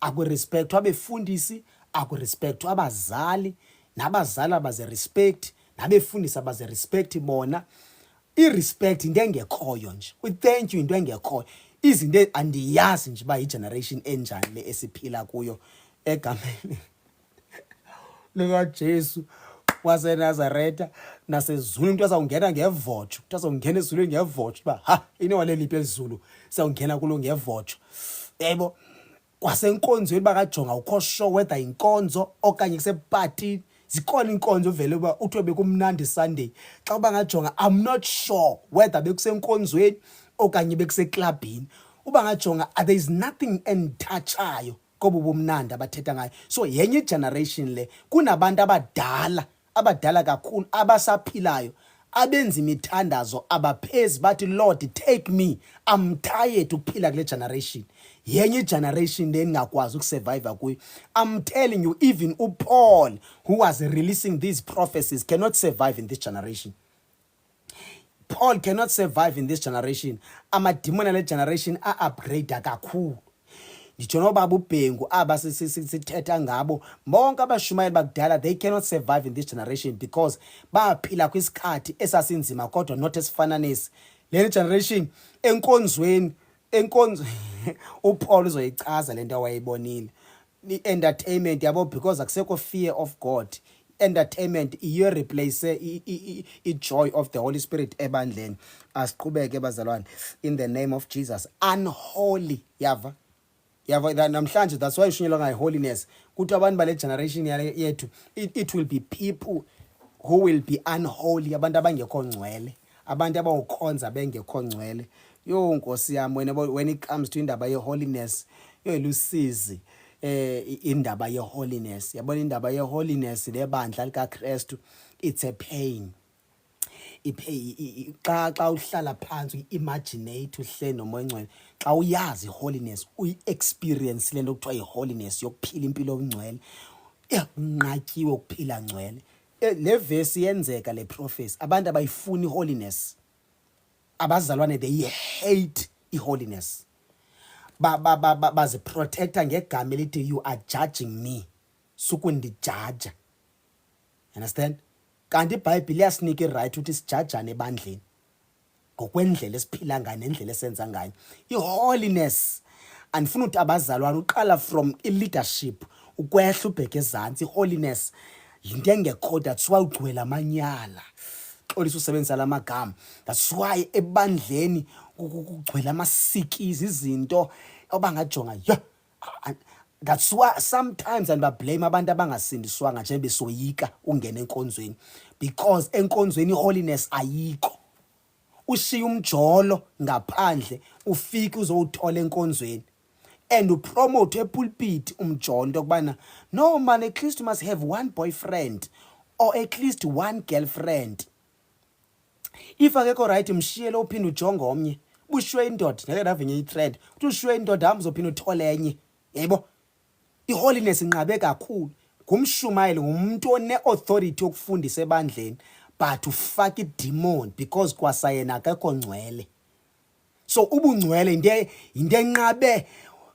aku-respect abefundisi, aku-respect abazali, nabazali abaze respect, nabefundisi abaze respect bona. I-respect into engekhoyo nje, thank you into engekhoyo. Izinto andiyazi nje uba yi-generation enjani le esiphila kuyo egameni likaJesu waseNazaretha nasezulu. Into azawungena ngevotsho, into azawungena ezulwini ngevotsho uba ha, inewale liphi elizulu, siyawungena kulo ngevotsho. Yebo, kwasenkonzweni bakajonga ukho sure whether inkonzo okanye kusepatini. Zikhona inkonzo vele uba uthiwe bekumnandi Sunday, xa bangajonga I'm not sure whether bekusenkonzweni okanye bekuseklabhini. Uba ngajonga there is nothing endithatshayo kobu bumnandi abathetha ngayo. So yenye generation le, kunabantu abadala kakhulu abasaphilayo, abenza imithandazo, abaphezi bathi Lord take me, I'm tired ukuphila kule generation. Yenye generation le engakwazi ukusurvive kuyo. I'm telling you, even Paul, who was releasing these prophecies, cannot survive in this generation. Paul cannot survive in this generation. Amadimoni ale generation a-upgrade kakhulu. Nditsho nobaba uBhengu aba sithetha ngabo, bonke abashumayeli bakudala, they cannot survive in this generation because baphila kwisikhathi esasinzima kodwa not esifana nesi. le generation enkonzweni uPaul uzoyichaza lento awayibonile entertainment yabo because akusekho fear of God. Entertainment iyo replace joy of the Holy Spirit ebandleni. Asiqhubeke bazalwane in the name of Jesus. Unholy yava namhlanje, that's why ushunyelwa ngayo holiness kuthi abantu bale generation yethu it will be people who will be unholy, abantu abangekho ngcwele, abantu abawukhonza bengekho ngcwele. Yo Nkosi yami, when it comes to indaba ye holiness yoyilusizi indaba ye holiness. Yabona indaba ye holiness lebandla lika Kristu, it's a pain. Xa uhlala phansi uimaginate uhle nomoya ongcwele, xa uyazi holiness uyiexperience lento okuthiwa yiholiness yokuphila impilo engcwele, unqatyiwe ukuphila ngcwele. Le verse yenzeka le prophecy, abantu abayifuni holiness, abazalwane they hate iholiness, baziprotecta ngegama elithi you are judging me, sukundijaja. Understand? Kanti iBhayibhile iyasinika iright ukuthi sijajane ebandleni ngokwendlela esiphila ngayo nendlela esenza ngayo. Iholiness andifuna ukuthi abazalwane uqala from leadership ukwehla ubheke ezantsi. Iholiness yinto engekho, that's why ugcwele amanyala. Xolisa usebenzisa la magama. That's why ebandleni kugcwele amasikizi, izinto abangajonga. That's why sometimes and blame abantu abangasindiswanga nje besoyika ungena enkonzweni, because enkonzweni holiness ayikho. Ushiya umjolo ngaphandle ufike uzowuthola enkonzweni and upromote epulpit umjolo lokubana no man, at least you must have one boyfriend or at least one girlfriend. If akekho right mshiyele uphinde ujonge omnye. Bushwe indoda ngeke navenye itrend uthi ushwe indoda hamba uzophinde uthole enye. Yebo, iholiness inqabe kakhulu. Ngumshumayeli, ngumuntu one authority yokufundisa ebandleni, but ufaka idemon because kwasayena akekho ngcwele. So ubungcwele into enqabe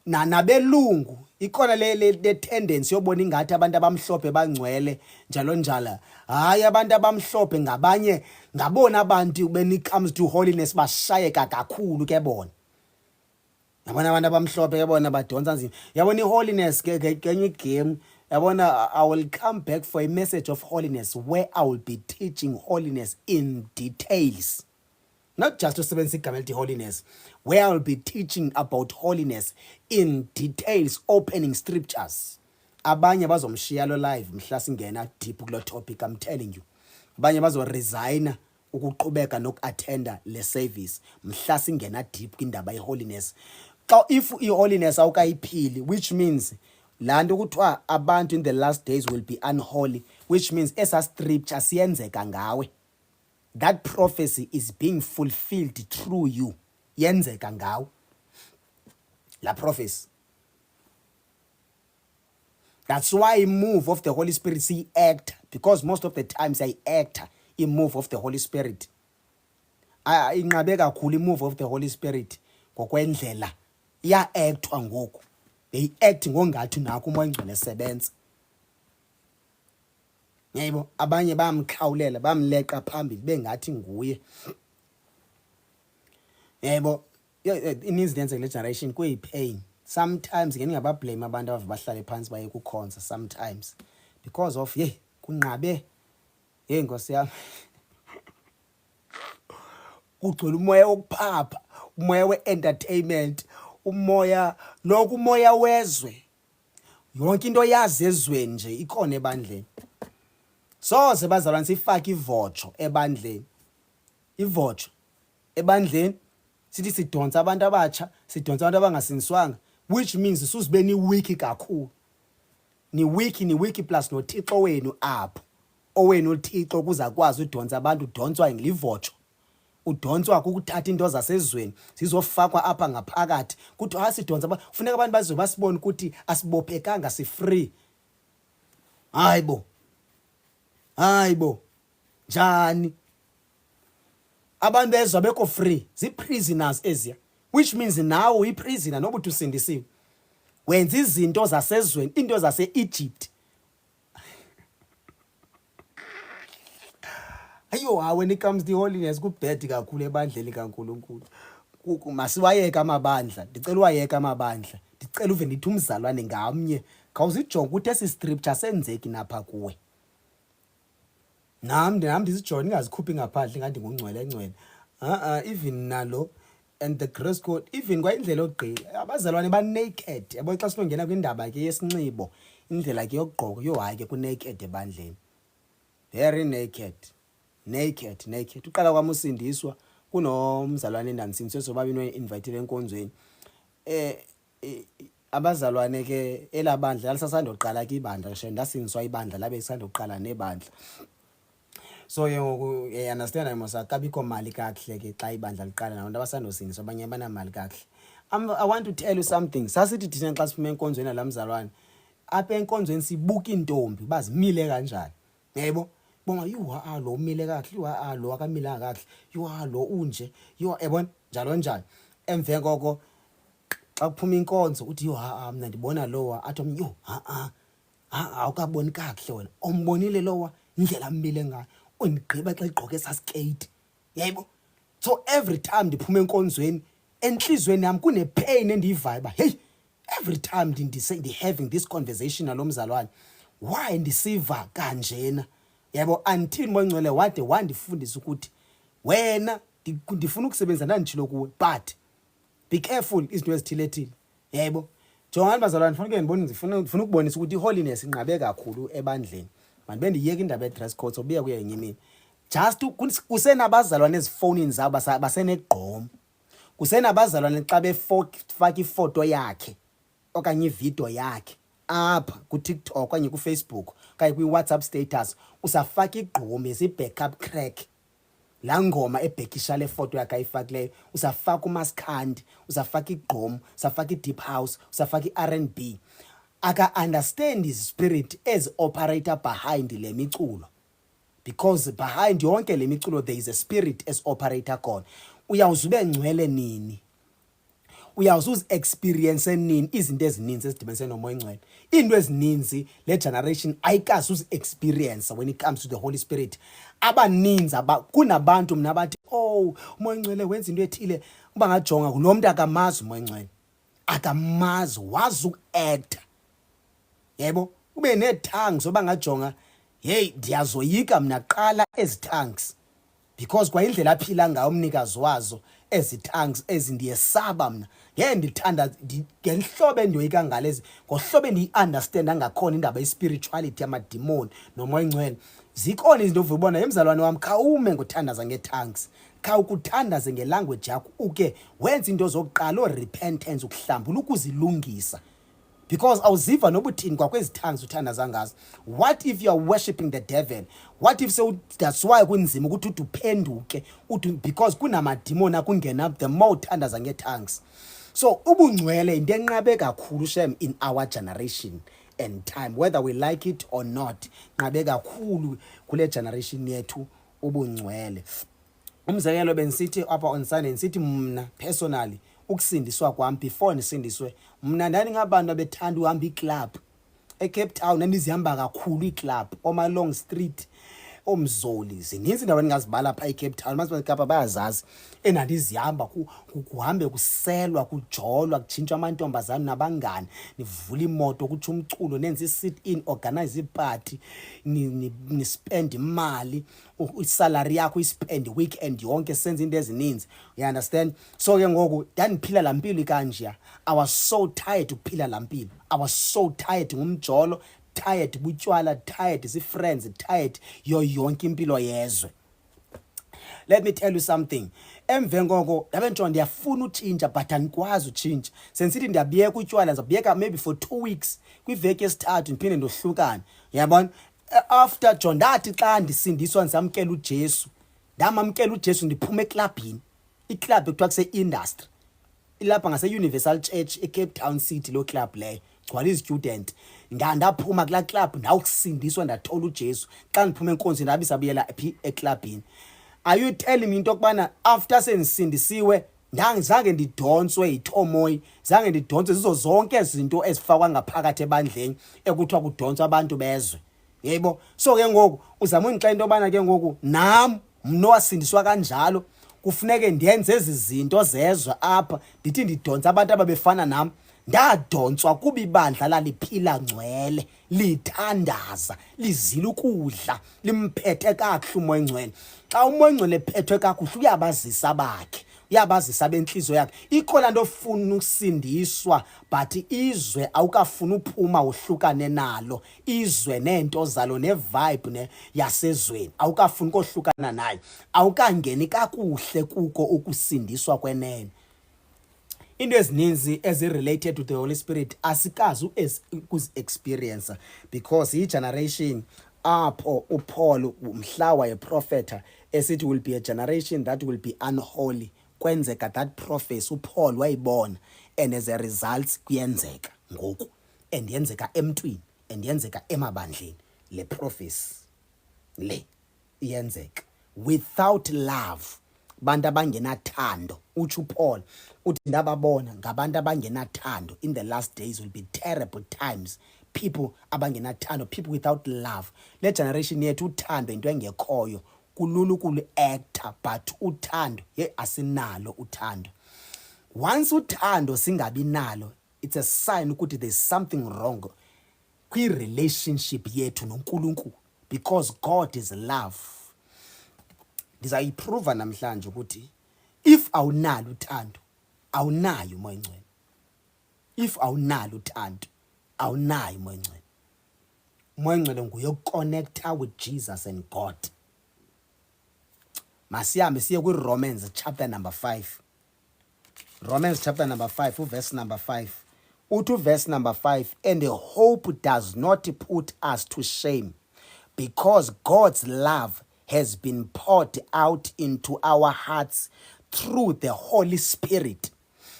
nabelungu. Ikhona le tendency yobona ingathi abantu abamhlophe bangcwele njalo njalo. Hayi, abantu abamhlophe ngabanye ngabona abantu when it comes to holiness bashayeka kakhulu ke bona. Yabona abantu abamhlophe yabona badonsa nzima. Yabona iholiness kenye game. Yabona, I will come back for a message of holiness where I will be teaching holiness in details. Not just to sebenzisa igama elithi holiness, where I will be teaching about holiness in details, opening scriptures. Abanye bazomshiya lo live mhla singena deep kulo topic, I'm telling you. Abanye bazo resign ukuqhubeka nokuattenda le service mhla singena deep kwindaba yeholiness. Xa if iholiness awukayiphili, which means lanto kuthiwa abantu in the last days will be unholy, which means esa scripture siyenzeka ngawe. That prophecy is being fulfilled through you. Yenzeka ngawe la prophecy. That's why a move of the Holy Spirit see act, because most of the times I act in move of the Holy Spirit. Inqabe kakhulu move of the Holy Spirit ngokwendlela ya actwa ngoku. They act ngongathi nakho umoya ongcwele sebenza. Yebo, abanye bamkhawulela bamleqa phambili bengathi nguye. Yebo, ininzi lenze le generation kuyipain. Sometimes ngeke ngingabablame abantu abahlale phansi baye kukhonza sometimes because of kunqabe Nkosi yami. Kugcwele umoya wokuphapha, umoya we-entertainment, umoya lokhu umoya wezwe. Yonke into yazi ezweni nje ikhona ebandleni. Soze bazalwane sifake ivotsho ebandleni. Ivotsho ebandleni sithi sidonsa abantu abatsha, sidonsa abantu abangasindiswanga, which means susibe ni weak kakhulu. Ni weak plus noThixo wenu apho. Owenu uThixo kuza kwazi udonsa abantu, udonswa ngilivotsho. Udonswa ukuthatha into zasezweni sizofakwa apha ngaphakathi. Kuthi asidonsa kufuneka abantu bazo basibone ukuthi asibophekanga si free. Hayibo. Njani? Abantu bezwa beko free, zi-prisoners eziya. Which means nawe uyi-prisoner noba uthi usindisiwe. Wenza izinto zasezweni, into zase-Egypt. Ayo when it comes to holiness kubhedi kakhulu ebandleni kaNkulunkulu. Masiwayeka amabandla, ndicela uwayeka amabandla. Ndicela uve ndithi umzalwane ngamnye khawuzijonge ukuthi esi scripture senzeki napha kuwe. Nami ndisijonge ningazikhuphi ngaphandle ngathi ngungcwele. Even nalo and the grace code even kwayindlela ogqila abazalwane ba naked. Yabo xa sinongena kwindaba ke yesinxibo indlela ke yokugqoka yo hayi ke ku naked ebandleni. Very naked. Uqala kwami usindiswa kunomzalwane endanisindiswe sobabini invite enkonzweni. Abazalwane ke elabandla lalisasandoqala ke ibandla nje ndasindiswa ibandla labe isandoqala nebandla. So ngoku understand I must akabikho mali kahle ke xa ibandla liqala nabantu abasandosindiswa abanye banamali kahle. I want to tell you something. Sasithi thina xa sifuma enkonzweni nalamzalwane apha enkonzweni sibuka intombi bazimile kanjani. Yebo bonga lo umile kahle lo akamila kahle lo unje yabona njalo emve koko xa kuphuma inkonzo uthi mina ndibona lowa athi awukaboni kahle wena ombonile lowa indlela ambile ngayo undigqiba xa igqoke saskate. Yebo so every time ndiphuma enkonzweni enhlizweni yami kune pain endiyivayo ba hey every time ndi having this conversation nalomzalwane why ndisiva kanjena. Yabo until Moyingcwele wade wandifundisa ukuthi wena ndifuna ukusebenza ndanditshilo kuwe but be careful izinto ezithilethile. Yebo jonga bazalwane ndifuna ukubonisa ukuthi iholiness inqabe kakhulu ebandleni. Manje bendiyeka indaba ye-dress code sobuya kuye yenye imini just kusenabazalwane ezifonini zabo basenegqomo. Kusenabazalwane xa befaka ifoto yakhe okanye ivideo yakhe apha ku TikTok okanye ku Facebook okanye kwi WhatsApp status usafaka igqomo ezi-backup crack. La ngoma ebhekisha le foto yakhe ayifakileyo usafaka uMaskandi, usafaka igqomo, usafaka i-deep house, usafaka i-R&B. Aka understand his spirit as operator behind le miculo, because behind yonke le miculo there is a spirit as operator khona. Uyawuzube ngcwele nini, uyawuzuza experience nini izinto ezininzi ezidibanise nomoya ngcwele. Into ezininzi le generation ayikazi uzi experience when it comes to the Holy Spirit. Abaninzi kunabantu mina bathi umoya ngcwele wenza into ethile uba ngajonga lo muntu akamazi umoya ngcwele, akamazi wazi uact. Yebo ube ne-tongues oba ngajonga hey ndiyazoyika mina qala ezi-tongues because kwa indlela aphila ngayo umnikazi wazo ezi-tongues ezindiyesaba mina ndithanda ngehlobo endiyoyika ngalezi ngohlobo endiyi-understand angakhona indaba ye-spirituality yamadimoni nomoya ngcwele. Zikhona izinto ovubona emzalwane wami khawume ngothandaza nge-tongues, khawukuthandaze ngelanguage yakho uke wenza into zokuqala repentance ukuhlambula ukuzilungisa. Because awuziva nobuthini kwakwezi tongues uthandaza ngazo. What if you are worshiping the devil? What if so that's why kunzima ukuthi uphenduke because kunamadimoni akungena the more uthandaza nge-tongues. So ubungcwele into enqabe kakhulu shem in our generation and time, whether we like it or not. Nqabe kakhulu kule generation yethu ubungcwele. Umzekelo benisithi apha on Sunday nisithi mna personally ukusindiswa kwami before nisindiswe mna ndani ngabantu abethanda uhamba iclub eCape Town andizihamba kakhulu iclub Omalong Street Omzoli zininzi ndawo engazibala pha eCape Town masibakapa bayazazi endandizihamba kuhambe kuselwa kujolwa kutshintshwa amantombazana nabangani nivula imoto kuthi umculo nenze sit in organize iparty ni spend imali isalary yakho ispend weekend yonke senze into ezininzi. You understand? So ke ngoku ndandiphila la mpilo kanje. I was so tired ukuphila la mpilo. I was so tired ngumjolo, tired butywala, tired zi-friends, tired yonke impilo yezwe. Let me tell you something. Emve ngoko ndabe ntsho ndiyafuna utshintsha but andikwazi utshintsha. Sensithi ndiyabiyeka utywala ndizabiyeka maybe for 2 weeks kwiveki yesithathu ndiphinde ndohlukana. Yabona? After John ndathi xa ndisindiswa ndizamkela uJesu. Ndamamkela uJesu ndiphuma eklabhini. Iclub ekuthiwa kuse-industry. Ilapha ngase-Universal Church eCape Town City lo club leyo. Gcwala izistudent. Ndaphuma kula club ndawukusindiswa ndathola uJesu. Xa ndiphuma enkonzweni ndabe sabuyela eklabhini. Are you telling me into kubana after sendisindisiwe zange ndidonswe yithomoyi, zange ndidonswe zizo zonke izinto ezifakwa ngaphakathi ebandleni ekuthiwa kudonswa abantu bezwe. yebo. So ke ngoku uzama ungixela into obana ke ngoku nam mna wasindiswa kanjalo kufuneke ndiyenze ezi zinto zezwe apha ndithi ndidonsa abantu ababefana nam. Ndadonswa kuba ibandla laliphila ngcwele, lithandaza, lizila ukudla, limphethe kakuhle umoya ongcwele. Xa umoya ongcwele ephethwe kakuhle uyabazisa bakhe, uyabazisa benhliziyo yakhe. Ikho laa nto ofuna ukusindiswa but izwe awukafuni uphuma wohlukane nalo, izwe neento zalo nevibe yasezweni awukafuni kohlukana nayo, awukangeni kakuhle kuko ukusindiswa kwenene. Into ezininzi ezi-related to the Holy Spirit asikazi ukuzi-experience because i-generation apho uPaul mhla wayeprofetha esithi will be a generation that will be unholy. Kwenzeka that prophecy uPaul wayibona, and as a result kuyenzeka ngoku, and yenzeka emntwini, and yenzeka emabandleni. Le prophecy le iyenzeka without love. Bantu abangenathando, utsho uPaul uthi ndababona ngabantu abangenathando. In the last days will be terrible times. People abangenathando, people without love. Le generation yethu uthando into engekhoyo, kulula ukulu-actor but uthando asinalo uthando. Once uthando singabi nalo, it's a sign ukuthi there's something wrong kwi-relationship yethu noNkulunkulu, because God is love. Ndizayiprova namhlanje ukuthi if awunalo uthando awunayo umoya ongcwele. If awunalo uthando awunayo umoya ongcwele. Umoya ongcwele nguye ukuconnecta with Jesus and God. Masihambe siye kwi-Romans chapter number 5. Romans chapter number 5 verse number 5. Uthi verse number 5, and the hope does not put us to shame, because God's love has been poured out into our hearts through the Holy Spirit.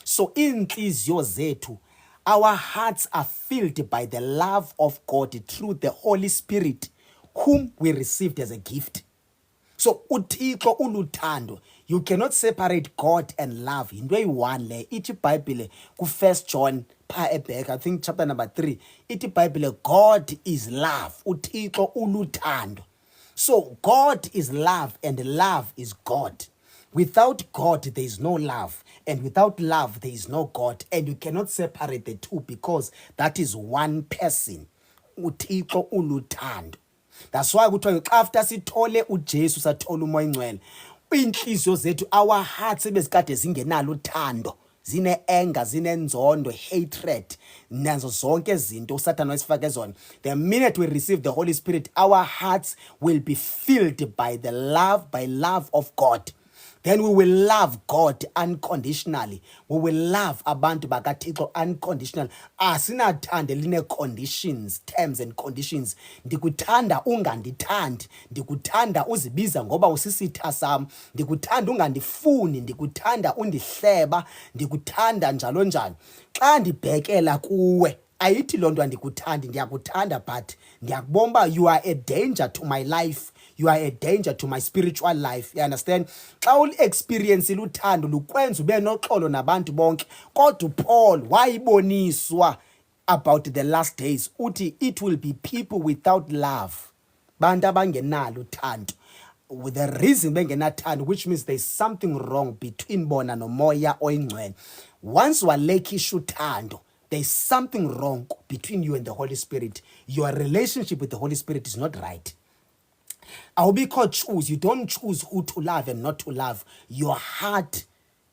So inhliziyo zethu, our hearts are filled by the love of God through the Holy Spirit, whom we received as a gift. So uThixo uluthando. You cannot separate God and love. Into eyi-one le. Ithi iBhayibhile ku-1 John pha ebheka, I think chapter number 3. Ithi iBhayibhile God is love. uThixo uluthando. So God is love and love is God. Without God there is no love, and without love there is no God, and you cannot separate the two because that is one person. uThixo uluthando. That's why kuthiwa after sithole uJesu sathola umoya ongcwele, inhliziyo zethu, our hearts ebezikade zingenalo uthando, zine-anger, zinenzondo, hatred, nazo zonke izinto uSathane wasifake zona. The minute we receive the Holy Spirit, our hearts will be filled by the love of God. Then we will love God unconditionally. We will love abantu bakaThixo unconditionally. Asinathande line conditions, terms and conditions. Ndikuthanda ungandithandi, ndikuthanda uzibiza ngoba usisitha sam, ndikuthanda ungandifuni, ndikuthanda undihleba, ndikuthanda njalo njalo. Xa ndibhekela kuwe, ayithi loo nto andikuthandi, ndiyakuthanda but ndiyakubona you are a danger to my life. You are a danger to my spiritual life. You understand? Xa uli-experience luthando lukwenza ube noxolo nabantu bonke. Kodwa uPaul wayiboniswa about the last days. Uthi it will be people without love. Bantu abangenalo uthando. With the reason bengenathando, which means there's something wrong between bona nomoya oyingcwele. Once walekisha uthando, there's something wrong between you and the Holy Spirit. Your relationship with the Holy Spirit is not right. Awubikho choose. You don't choose who to love and not to love. Your heart,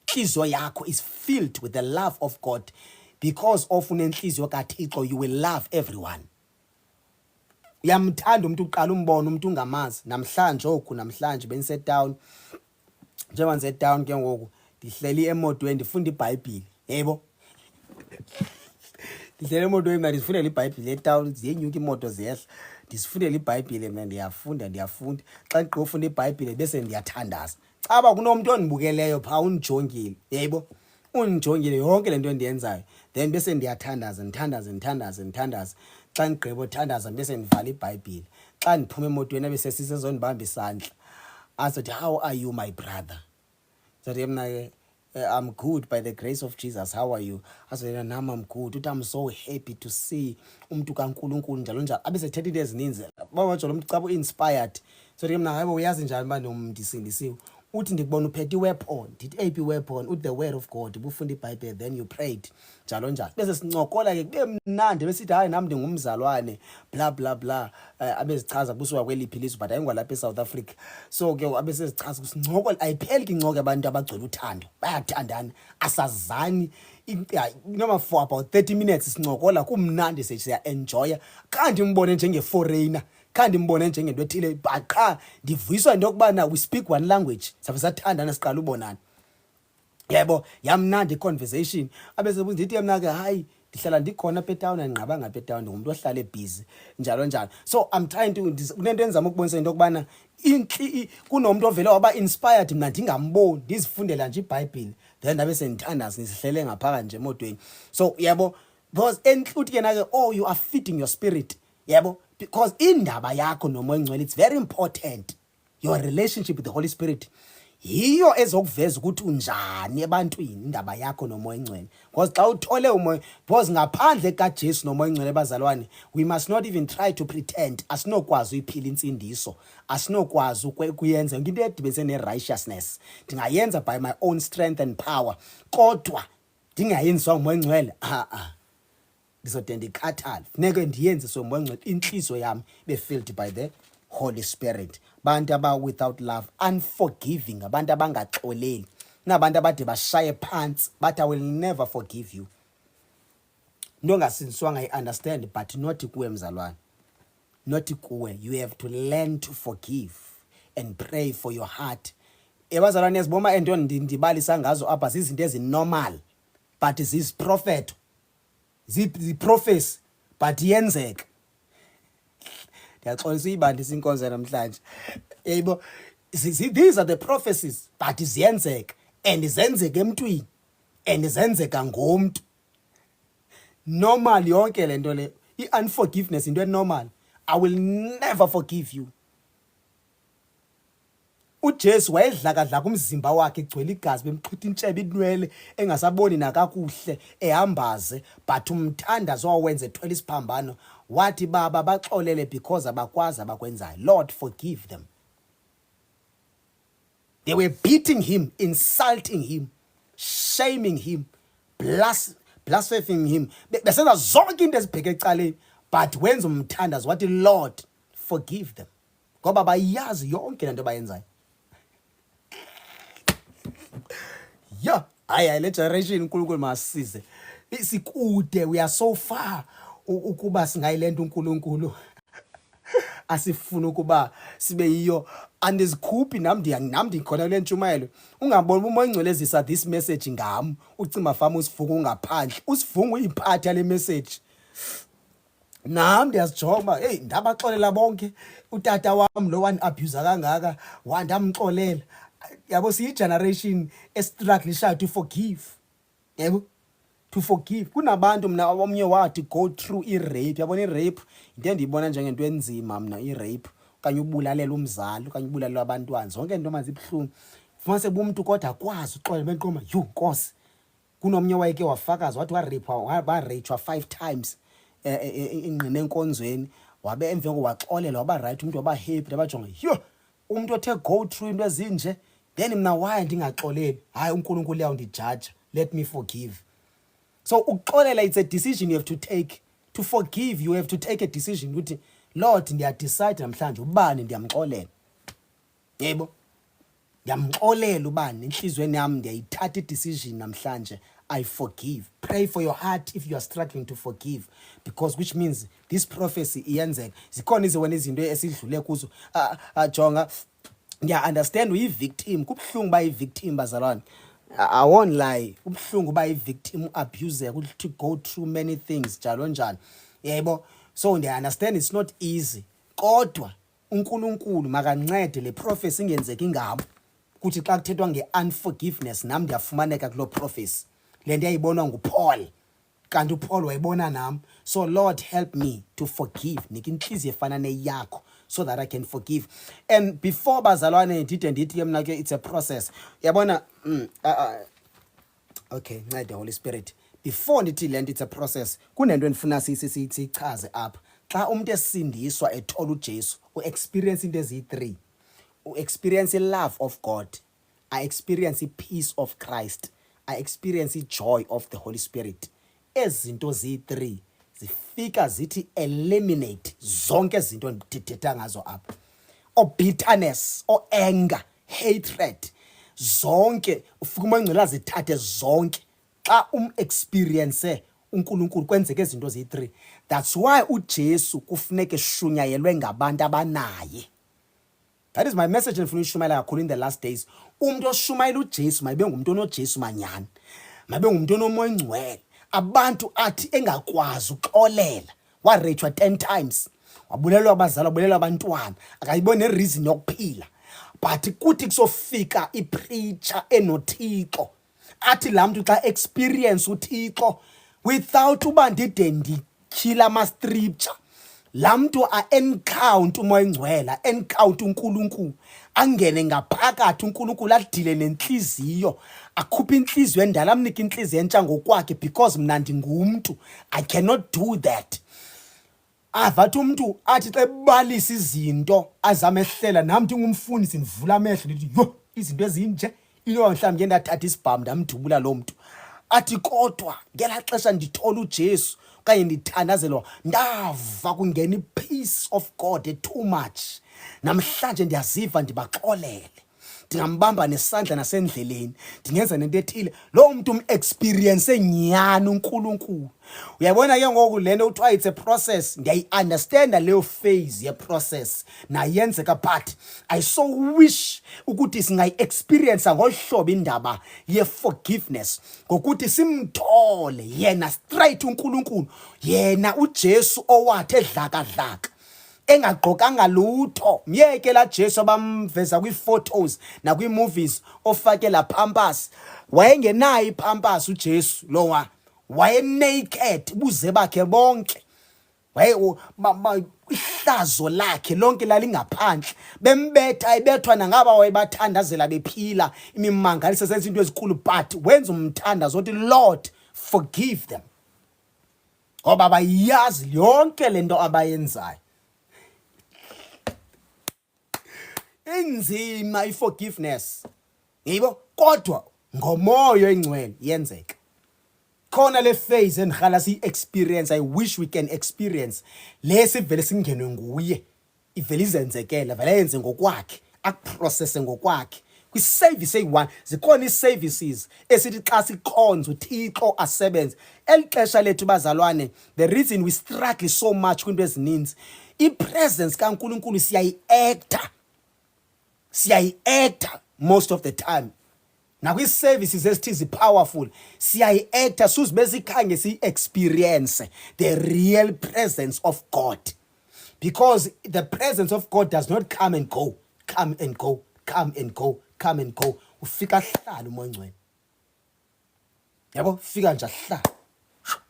inhliziyo yakho, is filled with the love of God. Because of unenhliziyo kaThixo, you will love everyone. Uyamthanda umuntu uqala umbona umuntu ungamazi. Namhlanje namhlanje benise-town. Njengoba nise-town ke ngoku ndihleli emotweni ndifunda iBhayibhile. Yebo. Ndihleli emotweni mna ndifundela iBhayibhile e-town, ziyenyuka imoto ziyehla. Ndisifundela iBhayibhile mina ndiyafunda. Xa ndigqiba ufunda iBhayibhile bese ndiyathandaza. Caba kunomuntu ondibukeleyo pha undijongile. Yebo. Undijongile yonke lento endiyenzayo. Then bese ndiyathandaza, ndithandaza. Xa ndigqiba uthandaza bese ndivala iBhayibhile. Xa ndiphuma emotweni bese sisezondibamba isandla. Asothi, how are you my brother? Zathi mna ke I'm good by the grace of Jesus. How are you? Aze nami I'm good. Uthi I'm so happy to see umuntu kaNkulunkulu njalo njalo. Abesethetha into ezininzi. Bawatsho lo mcabo inspired. So ke mina hayibo uyazi njani manje umndisindisiwe. Uthi ndikubona uphethe iweapon. Ndithi AP weapon with the word of God. Ubufunda iBhayibheli then you prayed. Njalo njalo. Bese sincokola ke kube mnandi besithi hayi nami ndingumzalwane bla bla bla. Abezichaza kusuka kweliphi lizwe but ayingwalapha eSouth Africa. So ke abesezichaza kusincokola ayipheli ke incoke abantu abagcwele uthando. Bayathandana asazani noma for about 30 minutes sincokola kumnandi siya enjoy kanti umbone njenge foreigner kanti umbone njengento ethile baqha ndivuyiswa into okubana we speak one language sabe sathandana siqala ubonana yebo yamnandi conversation abese ndithi mina ke hayi ndihlala ndikhona apha etown anqaba ngapha etown ngumuntu ohlala ebusy njalo njalo. So I'm trying to kunento enzama ukubonisa into okubana kunomuntu ovele waba inspired mina ndingamboni ndizifundela nje iBhayibheli then abe sendithandaza nisihlele ngaphaka nje emotweni. So yebo because enhluthi ke na oh you are feeding your spirit yebo because indaba yakho nomoya ngcwele it's very important. Your relationship with the Holy Spirit yiyo ezokuveza ukuthi unjani ebantwini indaba yakho nomoya ngcwele because xa uthole umoya because ngaphandle kaJesu nomoya ngcwele bazalwane we must not even try to pretend asinokwazi uyiphila insindiso asinokwazi ukuyenza yonke into edibese ne-righteousness ndingayenza by my own strength and power kodwa ndingayenziswa umoya ngcwele ndizode ndikhathale funeke ndiyenze somoya ngcwele inhliziyo yami be-filled by the Holy Spirit. Bantu aba without love, unforgiving, abantu abangaxoleli. Nabantu abade bashaye phansi, but I will never forgive you. Nongasinzwanga I understand, but not kuwe mzalwane. Not kuwe. You have to learn to forgive and pray for your heart. Ebazalwane siboma ento ndibalisa ngazo apha zizinto ezinormal, but this prophet, the prophecy, but yenzeka. Ndiyaxolisa ibandi sinkonzo namhlanje yebo these are the prophecies but ziyenzeka and zenzeka emntwini and zenzeka ngomuntu normal yonke lento le unforgiveness into enormal. I will never forgive you. uJesu wayedlakadla kumzimba wakhe egcwele igazi bemqhitha intshebe inwele engasaboni nakakuhle ehambaze but umthandazo wawenza ethwele isiphambano wathi baba baxolele because abakwazi abakwenzayo. Lord forgive them. They were beating him, insulting him, shaming him, blaspheming him. Besenza zonke into ezibheke ecaleni but wenza umthandazo wathi Lord forgive them ngoba bayazi yonke lento bayenzayo. Yeah, le generation uNkulunkulu masisize. Isikude we are so far ukuba singayilento uNkulunkulu. Asifuna ukuba sibe yiyo andizikhuphi nami ndikhona le ntshumayelo. Ungaboni umoya ngcwelezisa this message ngami. Ucima fama usivunga ungaphandle. Usivunga uyiphatha le message. Nami ndiyazijonga hey ndabaxolela bonke utata wami lo one abuser kangaka wandamxolela. Yabo siyi generation estrugglisha to forgive. Yebo to forgive. Kunabantu mina omnye wathi go through i-rape. Yabona i-rape into endiyibona njengento enzima mina i-rape kanye ubulalela umzali kanye ubulalela abantwana zonke into mazibhlungu. Fuma sebumuntu kodwa akwazi uxolela benqoma yu Nkosi. Kunomnye wayeke wafakaza wathi wa-rape 5 times ingqine enkonzweni wabe emva kowaxolela waba right umuntu waba happy abajonga yo umuntu othe go through into ezinje then mina why ndingaxoleli hayi uNkulunkulu yawo ndijudge let me forgive. So ukuxolela it's a decision you have to take. To forgive you have to take a decision ukuthi Lord ndiyadecide namhlanje ubani ndiyamxolela. Yebo ndiyamxolela ubani enhlizweni yami ndiyayithatha i-decision namhlanje I forgive. Pray for your heart if you are struggling to forgive because which means this prophecy iyenzeka. Zikhona iziwena izinto esidlule kuzo jonga ndiya understand uyi-victim kubhlungu ba i-victim bazalwane. I won't lie ubhlungu ba i-victim abuser to go through many things njalo njalo yebo. So ndiya understand it's not easy kodwa uNkulunkulu makancede le prophecy ingenzeki ingabo kuthi xa kuthethwa nge-unforgiveness nami ndiyafumaneka kulo prophecy. Le nto yayibonwa nguPaul kanti uPaul wayibona nami. So Lord help me to forgive nika inhliziyo efana neyakho so that I can forgive. And before bazalwane ndithi ke mina ke it's a process. Yabona Okay, ncede Holy Spirit. Before ndithi le nto it's a process, kunento endifuna siyichaze apha. Xa umuntu esindiswa ethola uJesu, u-experience into eziyi-3. U-experience i-love of God. I experience i-peace of Christ. I experience i-joy of the Holy Spirit. Ezi zinto ziyi-3 zifika zithi eliminate zonke izinto ndithetha ngazo apha. O bitterness, o anger, hatred, zonke ufika uMangcwele azithathe zonke xa experience uNkulunkulu kwenzeke izinto ziyi-3. That's why uJesu kufuneka eshunyayelwe ngabantu abanaye. That is my message endifuna uyishumayela kakhulu in the last days. Umuntu oshumayela uJesu mayibe ngumuntu onoJesu manyana, mayibe ngumuntu onomoya ongcwele. Abantu athi engakwazi uxolela, wareyithwa 10 times, wabulelwa abazali, wabulelwa abantwana, akayibona nereason yokuphila. But kuthi kusofika ipreacher enoThixo, athi laa mntu xa experience uThixo without uba ndide ndityhila ama-scripture, laa mntu a-encounter umoya ongcwele, a-encounter uNkulunkulu, angene ngaphakathi uNkulunkulu adile nentliziyo, akhuphe intliziyo endala, amnike intliziyo entsha ngokwakhe, because mna ndingumntu, I cannot do that. Avathi umntu athi xa ebalisa izinto azamehlela, nam ndingumfundisi ndivula amehlo ndithi yho izinto ezinje, ilo mhlawumbi ndathatha isibhamu ndamdubula lo mntu. Athi kodwa ngelaa xesha ndithola uJesu okanye ndithandazelwa, ndava kungena i-peace of God too much. Namhlanje ndiyaziva ndibaxolele, ndingambamba nesandla nasendleleni, ndingenza nento ethile. Lo mntu um-experience nyani uNkulunkulu. Uyabona ke ngoku le nto kuthiwa it's a process, ndiyayi-understanda leyo phase ye-process nayenzeka, but I so wish ukuthi singayi-experience ngolu hlobo indaba ye-forgiveness, ngokuthi simthole yena straight uNkulunkulu, yena uJesu owathi edlakadlaka engagqokanga lutho. Myeke la Jesu abamveza kwii-photos nakwii-movies ofake la pampas, wayengenayo ipampas uJesu lowa, waye-naked buze bakhe bonke, ihlazo lakhe lonke lalingaphandle, bembetha ebethwa nangaba wayebathandazela bephila imimangaliso senza into ezikhulu, but wenza umthandazo othi Lord forgive them, ngoba bayazi yonke lento abayenzayo. Inzima i-forgiveness, yibo, kodwa ngomoya oyingcwele yenzeka. Khona le phase endihala siyi-experience, I wish we can experience lesi vele singenwe nguye, ivele izenzekela, vele yenze ngokwakhe, akuprocesse ngokwakhe. Kwi-service eyi-1 zikhona ii-services esithi xa sikhonza uThixo asebenze. Eli xesha lethu bazalwane, the reason we struggle so much kwinto ezininzi, i-presence kaNkulunkulu siyayi-acta most of the time. Nakwi-services esithi powerful, siyayi-acta suzibe sikhange siyi-experience the real presence of God, because the presence of God does not come and go, come and go, come and go, come and go. Ufika hlala umoya ongcwele, yabo, fika nje hlala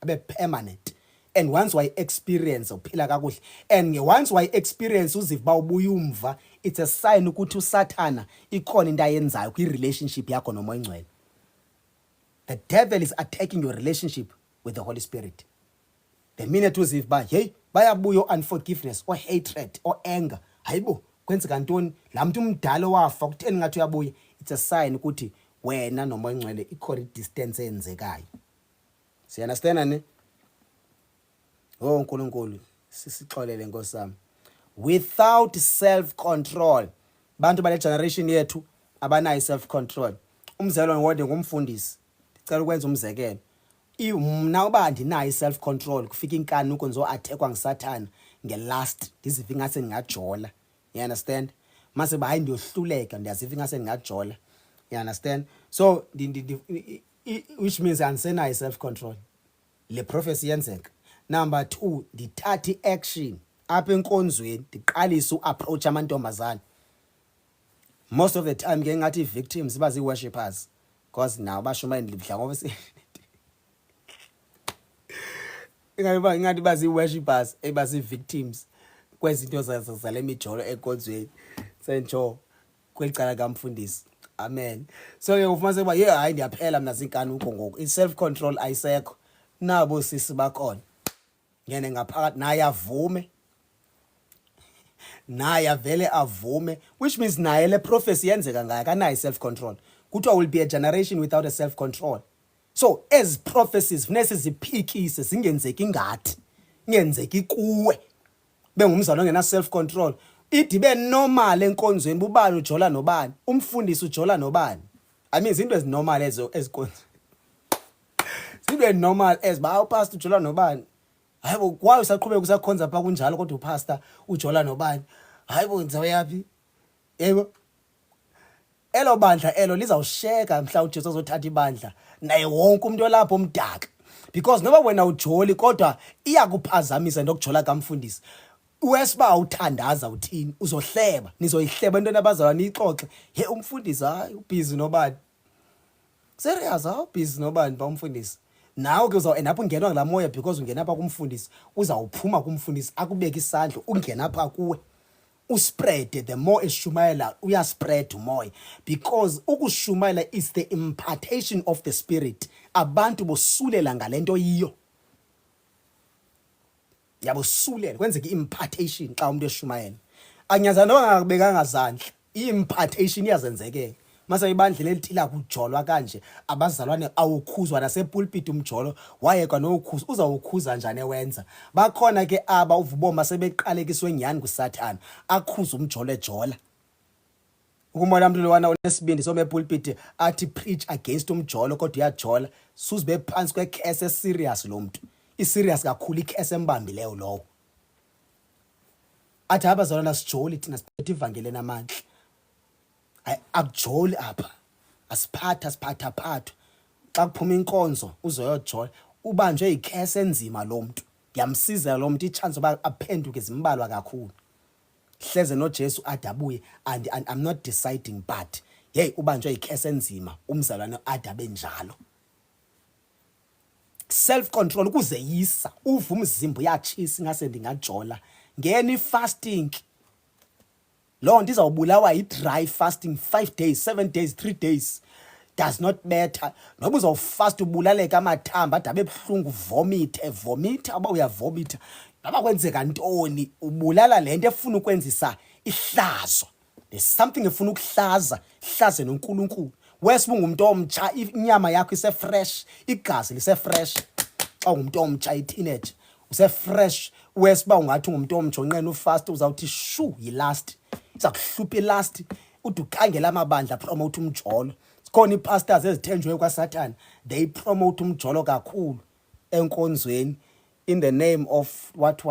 abe permanent. And once why experience uphila kakuhle, and once why experience uziva ba ubuya umva, it's a sign ukuthi uSathana ikhona into ayenzayo kwi-relationship yakho nomoya ongcwele. The devil is attacking your relationship with the Holy Spirit. The minute uziva ba hey bayabuya unforgiveness or hatred or anger, hayibo kwenzeka ntoni, laa mntu umdala wafa kutheni ngathi uyabuya, it's a sign ukuthi wena nomoya ongcwele ikhona distance eyenzekayo. Si understand ne? Oh Nkulunkulu sisixolele Nkosi sami. Without self control, bantu bale generation yethu abanayo self control. Umzekelo ngode ngumfundisi, ndicela ukwenza umzekelo. Mna uba andinayo self control, kufika inkani uko nzo attackwa ngisathana ngelast, ndiziva ingase ngingajola. You understand? Mase ba hayi ndiyohluleka, ndiyaziva ingase ngingajola. You understand? So which means ansenayo self control. Le prophecy yenzeka. Number 2, ndithatha action apha enkonzweni, ndiqalise uapproach amantombazana. Most of the time ke ngathi victims bazi worshippers, because now bashuma endlidla ngoba ngathi bazi worshippers ebasi victims kwezinto zale mijolo enkonzweni. Sentsho kwelicala kamfundisi Amen. So ke ufumana sekuba hayi ndiyaphela mina zinkanuko ngoku. I self control ayisekho. Nabo sisi bakhona. Ngene ngaphakathi naye avume. Naye vele avume, which means naye le prophecy yenzeka ngayo akanayo self control. Kuthiwa will be a generation without a self control. So as prophecies funeka siziphikise zingenzeki ngathi. Ingenzeki kuwe. Bengumzalo ongena self control. Idibe normal enkonzweni bubani ujola nobani. Umfundisi ujola nobani. I mean izinto ezinormal ezikonzweni. Sibe normal as ba pastor ujola nobani. Hayibo why usaqhubeka usakhonza pha kunjalo kodwa upastor ujola nobani. Hayibo nzawe yapi? Yebo. Elo bandla elo lizawusheka mhla uJesu azothatha ibandla naye wonke umuntu olapho omdaka. Because noba wena ujoli kodwa iyakuphazamisa nokujola kamfundisi. Wesiba uthandaza uthini uzohleba nizoyihleba into nabazalwane ixoxe he umfundisi hayi ubusy nobani. Serious busy nobani ba umfundisi. Nawe ke uzaw enapha ungenwa ngala moya because ungena apha kumfundisi uzawuphuma kumfundisi akubeka isandla ungena apha kuwe uspread the more eshumayela uyaspread umoya because ukushumayela is the impartation of the spirit. Abantu bosulela ngalento yiyo yabosulela kwenzeka impartation xa umuntu eshumayela anyaza noma ngakubekanga izandla impartation iyazenzekela. Mase ibandla elithila kujolwa kanje abazalwane awukhuzwa nasepulpit umjolo wayeka nokukhuza uzawukhuza njani ewenza. Bakhona ke aba uvuboma sebeqalekiswe nyani kuSathana akhuza umjolo ejola. Ukumona umuntu lowana onesibindi somepulpit athi preach against umjolo kodwa uyajola suzibe phansi kwecase serious lo muntu. I-serious kakhulu icase embambileyo lowo. Athi abazalwane asijoli thina siphethe ivangeli namandla. Akujoli apha asiphatha phatho xa kuphuma inkonzo uzoyojola ubanjwe ikhese enzima lo muntu ngiyamsiza lo muntu ichance ba aphenduke zimbalwa kakhulu hleze noJesu adabuye and I'm not deciding but hey ubanjwe ikhese enzima umzalwane adabe njalo. Self control kuzeyisa uva umzimba uyachisa ngase ndingajola ngeni fasting. Lo nto izawubulawa i-dry fasting 5 days 7 days 3 days does not matter. Noba uzawufast ubulaleka amathamba adabe ebuhlungu vomit aba uyavomita noba kwenzeka ntoni ubulala lento efuna ukwenzisa ihlazo. There's something efuna ukuhlaza ihlaze noNkulunkulu. Wesibungu umuntu omtsha inyama yakho ise fresh igazi lise fresh xa umuntu omtsha i-teenage use fresh. Wesiba ungathi ungumuntu omtsha onqena ufast uzawuthi shu yilast izakuhlupha ilast uthi ukhangela amabandla promote umjolo. Sikhona ipastors ezithenjwe kwaSathana they promote umjolo kakhulu enkonzweni in the name of what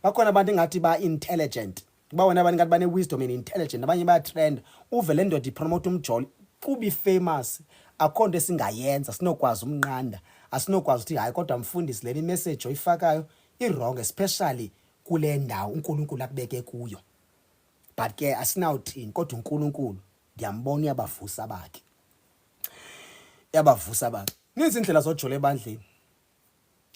bakhona abantu engathi ba intelligent bawona abantu ngathi bane wisdom and intelligent abanye baya trend uvele ndoda ipromote umjolo kubi famous akhonto esingayenza sinokwazi umnqanda asinokwazi ukuthi hayi kodwa mfundisi le message oyifakayo i-wrong especially kule ndawo uNkulunkulu akubeke kuyo. But ke asinawuthini kodwa uNkulunkulu ngiyambona uyabavusa bakhe. Yabavusa bakhe. Ninzi indlela zojola ebandleni.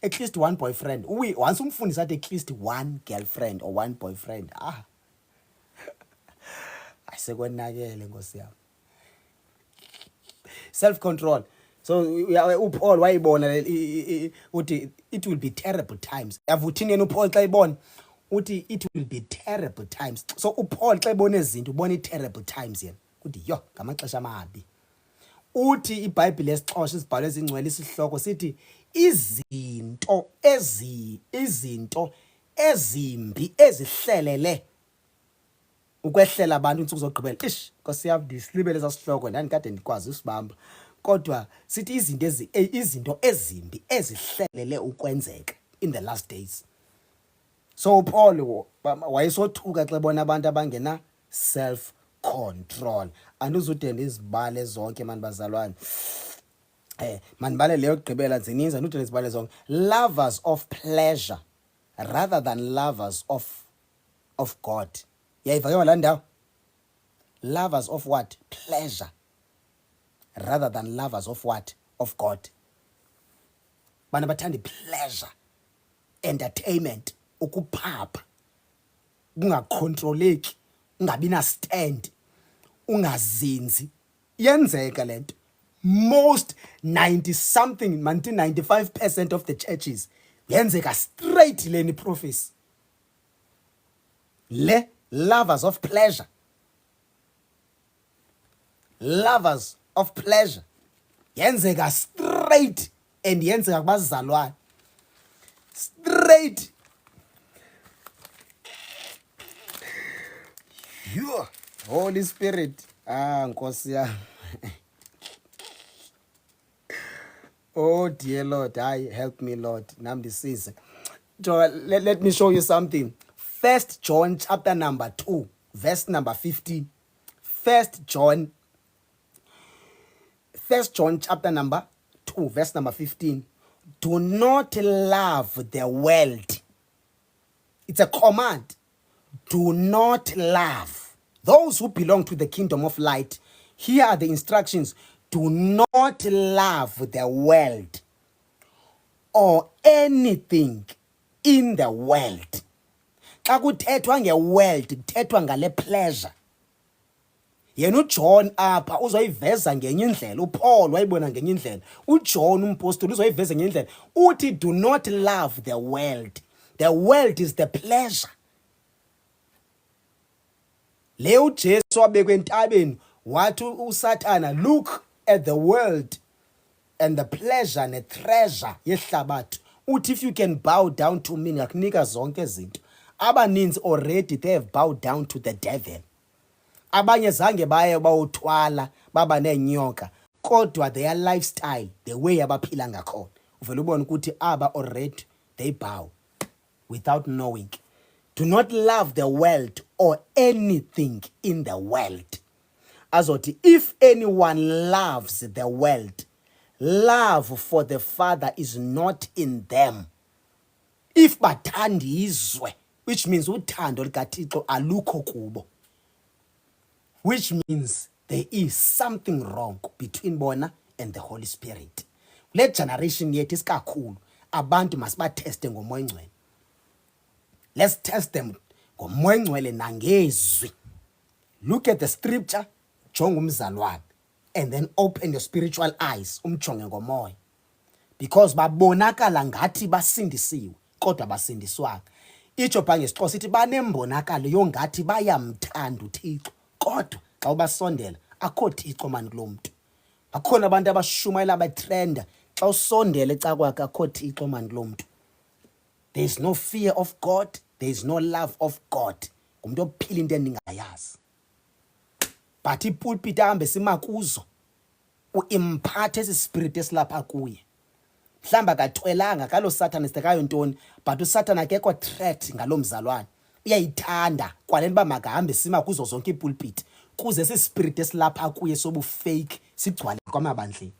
At least one boyfriend. Once umfundisi athi at least one girlfriend or one boyfriend. Ayisekwenakele Nkosi yami. Self control. So uPaul wayibona uthi it will be terrible times. Yavuthini yena uPaul xa ibona uthi it will be terrible times. So uPaul xa ibona izinto ubona i-terrible times yena. Uthi yo ngamaxesha amabi. Uthi iBhayibheli yesixhosa isibhalo ezingcwele isihloko sithi izinto ezimbi ezihlelele ukwehlela abantu insuku zogqibela. Nkosi yami ndisilibele sasihloko ndandikade ndikwazi usibamba. Kodwa sithi izinto ezimbi ezihlelele ukwenzeka in the last days. So Paul wayesothuka xa ebona abantu abangena self control. Anduzude ndizibale zonke mani bazalwane. Manibale leyo gqibela zininzi andude ndizibale zonke. Lovers of pleasure rather than lovers of God. Yayiva ke la ndawo. Lovers of what? Pleasure rather than lovers of what? Of God. Bana bathanda pleasure, entertainment, ukuphapha, ungacontroleki, ungabi na stand, ungazinzi, Yenzeka lento. Most 90 something, 95% of the churches yenzeka straight leni prophecy. Le lovers of pleasure. Lovers of pleasure. Yenzeka straight and yenzeka kubazalwane. Straight. You, Holy Spirit. Nkosi yami. Oh dear Lord, help me, Lord. Namdisize. Let me show you something. 1 John chapter number 2, verse number 15. 1 John chapter number 2, verse number 15. Do not love the world. It's a command. Do not love. Those who belong to the kingdom of light, here are the instructions. Do not love the world or anything in the world. Xa kuthethwa nge-world, kuthethwa ngale pleasure. Yena uJohn apha uzoyiveza ngenye indlela, uPaul wayibona ngenye indlela, uJohn umpostoli uzoyiveza ngenye indlela. Uthi do not love the world. The world is the pleasure. Le uJesu wabekwe entabeni wathi uSathana, look at the world and the pleasure and the treasure yehlabathi. Uthi if you can bow down to me, ngakunika zonke izinto. Abaninzi already they have bowed down to the devil. Abanye zange baye bawuthwala baba nenyoka, kodwa their lifestyle, the way abaphila ngakhona, uvela ubona ukuthi aba already they bow without knowing. Do not love the world or anything in the world. Azothi, if anyone loves the world, love for the Father is not in them. If bathandizwe, which means uthando likaThixo alukho kubo, which means there is something wrong between bona and the Holy Spirit. Le generation yethu isikakhulu abantu masibatheste ngomoya ongcwele. Let's test them ngomoya ongcwele nangezwi. Look at the scripture, jonga umzalwane, and then open your spiritual eyes, umjonge ngomoya. Because babonakala ngathi basindisiwe, kodwa basindiswanga. IJobe ngesixhosa sithi banembonakalo yongathi bayamthanda uThixo, kodwa xa ubasondela akho Thixo manje kulo muntu. Bakhona abantu abashumayela abatrenda, xa usondela eca kwakhe akho Thixo manje kulo muntu. There is no fear of God, there is no love of God. Ngumuntu ophila into endingayazi. But ipulpit ahambe sima kuzo, uimphathe esi spirit esilapha kuye. Mhlamba kathwelanga kalo Satan isekayo ntoni, but uSatan akekho threat ngalo mzalwane. Uyayithanda kwaleni ba makahambe sima kuzo zonke ipulpit, kuze esi spirit esilapha kuye sobu fake sigcwale kwamabandleni.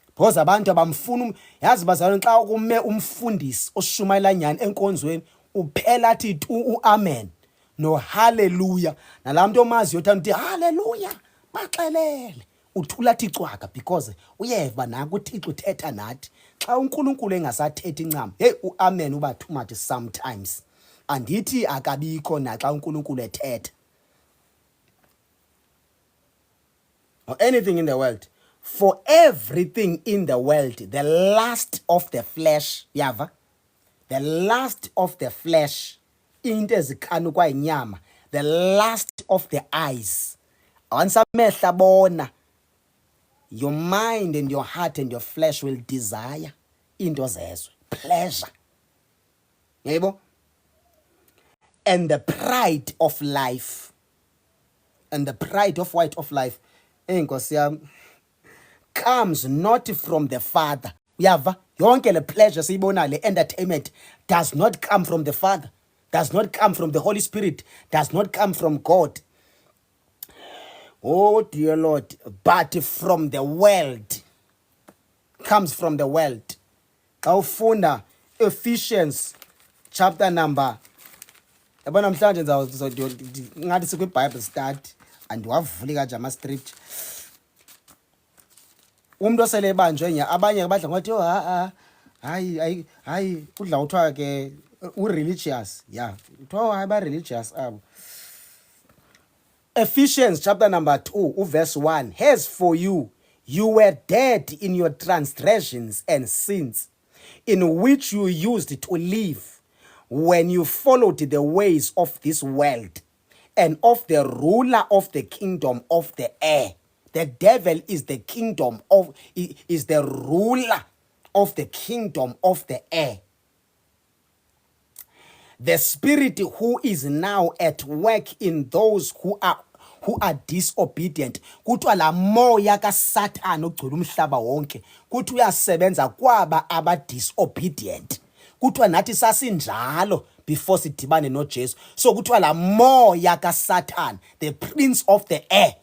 Because abantu abamfuna yazi bazalwane, xa ukume umfundisi oshumayela nyani enkonzweni uphela athi amen no hallelujah, nalamuntu omazi yothanda uthi hallelujah baxelele, uthula athi cwaka, because uyeva naku uThixo uthetha nathi. Xa uNkulunkulu engasathethi incama, hey uamen uba too much sometimes. Andithi akabikho naxa uNkulunkulu ethetha. Or anything in the world. For everything in the world, the lust of the flesh, yava, the lust of the flesh, into ezikhana kwayinyama, the lust of the eyes, once amehla bona, your mind and your heart and your flesh will desire into zezwe, pleasure, yebo, and the pride of life, and the pride of white of life, Nkosi yami, comes not from the Father. Uyava, yonke le pleasure siyibona, le entertainment does not come from the Father, does not come from the Holy Spirit, does not come from God. Oh dear Lord, but from the world. Comes from the world. Xa ufunda Ephesians chapter number, yabona namhlanje ngathi sikwi-Bible study andiwavuli kanje ama-scripture. Umuntu osele ebanjwe nya abanye badla ngothi hayi kudla kuthiwa ke u-religious, yeah, kuthiwa hayi ba-religious abo. Ephesians chapter number 2, verse 1. As for you, you were dead in your transgressions and sins, in which you used to live when you followed the ways of this world and of the ruler of the kingdom of the air. The devil is the is the ruler of the kingdom of the air. The spirit who is now at work in those who are disobedient. Kuthiwa la moya kaSathane ogcwele umhlaba wonke kuthi uyasebenza kwaba aba disobedient. Kuthiwa nathi sasinjalo before sidibane noJesu. So kuthiwa la moya kaSathane, the prince of the air.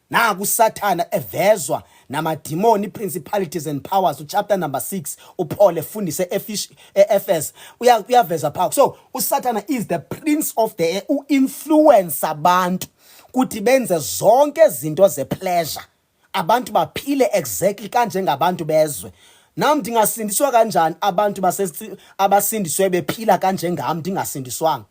Na kuSathane evezwa namademoni, principalities and powers. Chapter number 6 uPaul efundise eEphesians uyaveza phaa. So uSathane is the prince of the air, uinfluence abantu kuthi benze zonke izinto zepleasure, abantu baphile exactly kanjengabantu bezwe. Nami ndingasindiswa kanjani abantu abasindiswe bephila kanjengami ndingasindiswanga?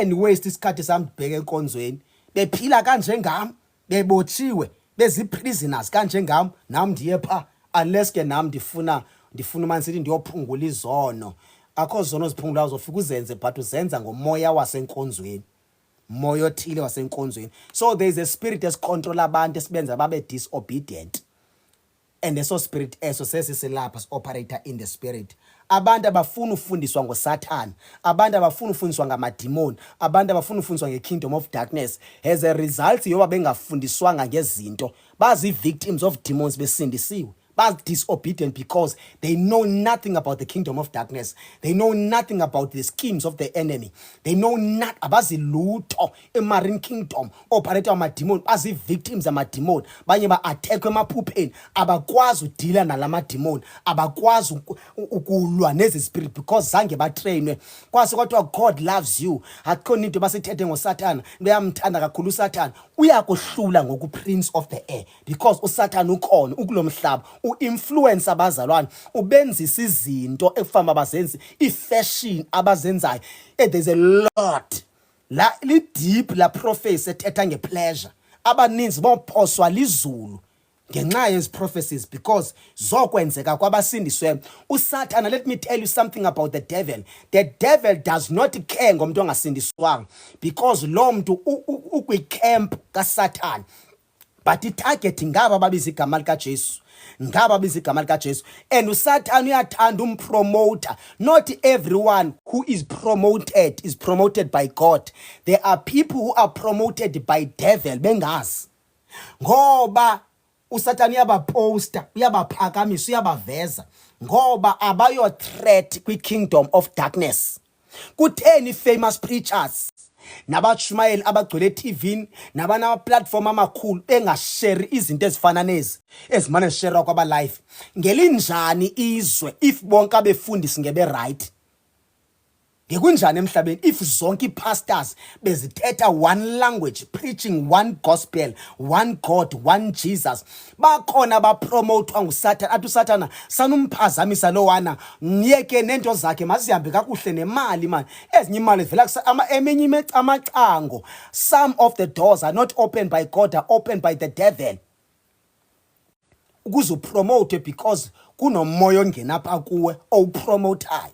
Ni waste isikhathi sami ndibheke enkonzweni, bephila kanjengami, bebotshiwe, bezi-prisoners kanjengami, nami ndiye phaa. Unless ke nami ndifuna manisithi ndiyophungula izono. Akho zono ziphungulayo zofika uzenze, but uzenza ngomoya wasenkonzweni, moya othile wasenkonzweni. So there is a spirit esicontrol abantu esibenza babe disobedient, and eso spirit eso sesisilapha operator in the spirit. Abantu abafuna ufundiswa ngoSathane, abantu abafuna ufundiswa ngamademoni, abantu abafuna ufundiswa ngekingdom of darkness, as a result yoba bengafundiswanga ngezinto, bazi victims of demons besindisiwe. But disobedient because they know nothing about the kingdom of darkness. They know nothing about the schemes of the enemy. They know not abazi lutho emarine kingdom operator amademoni, bazi victims amademoni. Banye ba attack emaphupheni, abakwazi udila nalama demoni, abakwazi ukulwa nezi spirit because zange batrainwe. Kwase kwathiwa God loves you. Akho into basithethe ngoSathane, bayamthanda kakhulu uSathane. Uyakuhlula ngoku prince of the air because uSathane ukhona ukulomhlaba, uinfluence abazalwane, ubenzisa izinto ekufama bazenzi, ifashion abazenzayo. There's a lot la li deep la prophecy ethetha ngepleasure. Abaninzi bophoswa lizulu ngenxa yezi prophecies because zokwenzeka kwabasindiswe. uSathane, let me tell you something about the devil. The devil does not care ngomuntu ongasindiswanga because lo muntu ukwicamp kaSathane, but itarget ngaba babiza igama likaJesu, ngaba biza igama likaJesu. And uSathane uyathanda umpromoter. Not everyone who is promoted by God. There are people who are promoted by devil bengazi, ngoba uSathane uyabaposta, uyabaphakamisa, uyabaveza ngoba abayo threat kwi-kingdom of darkness. Kutheni famous preachers nabatshumayeli abagcwele eTV nabana platform amakhulu bengashare izinto ezifana nezi ezimane zishare kwaba live? Ngelinjani izwe if bonke abefundisi ngebe right? Ngekunjani emhlabeni if zonke ipastors bezithetha one language, preaching one gospel, one God, one Jesus? Bakhona bapromotewa nguSathane, athi uSathane sanumphazamisa lo wana, ngiyeke nento zakhe mazihambe kakuhle nemali man. Ezinye imali vela eminye amacango. Some of the doors are not opened by God, are opened by the devil. Ukuzupromote because kunomoya ongena pha kuwe owupromotayo.